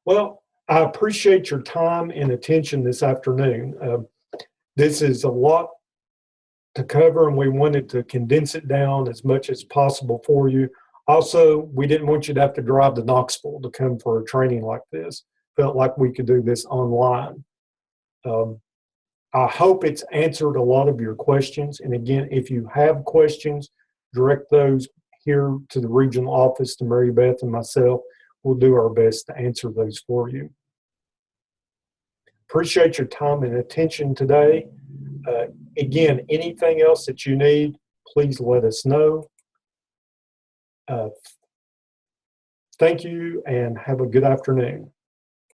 Well, I appreciate your time and attention this afternoon. This is a lot to cover, and we wanted to condense it down as much as possible for you. Also, we didn't want you to have to drive to Knoxville to come for a training like this. Felt like we could do this online. I hope it's answered a lot of your questions. And again, if you have questions, direct those here to the regional office, to Mary Beth and myself. We'll do our best to answer those for you. Appreciate your time and attention today. Again, anything else that you need, please let us know. Thank you and have a good afternoon.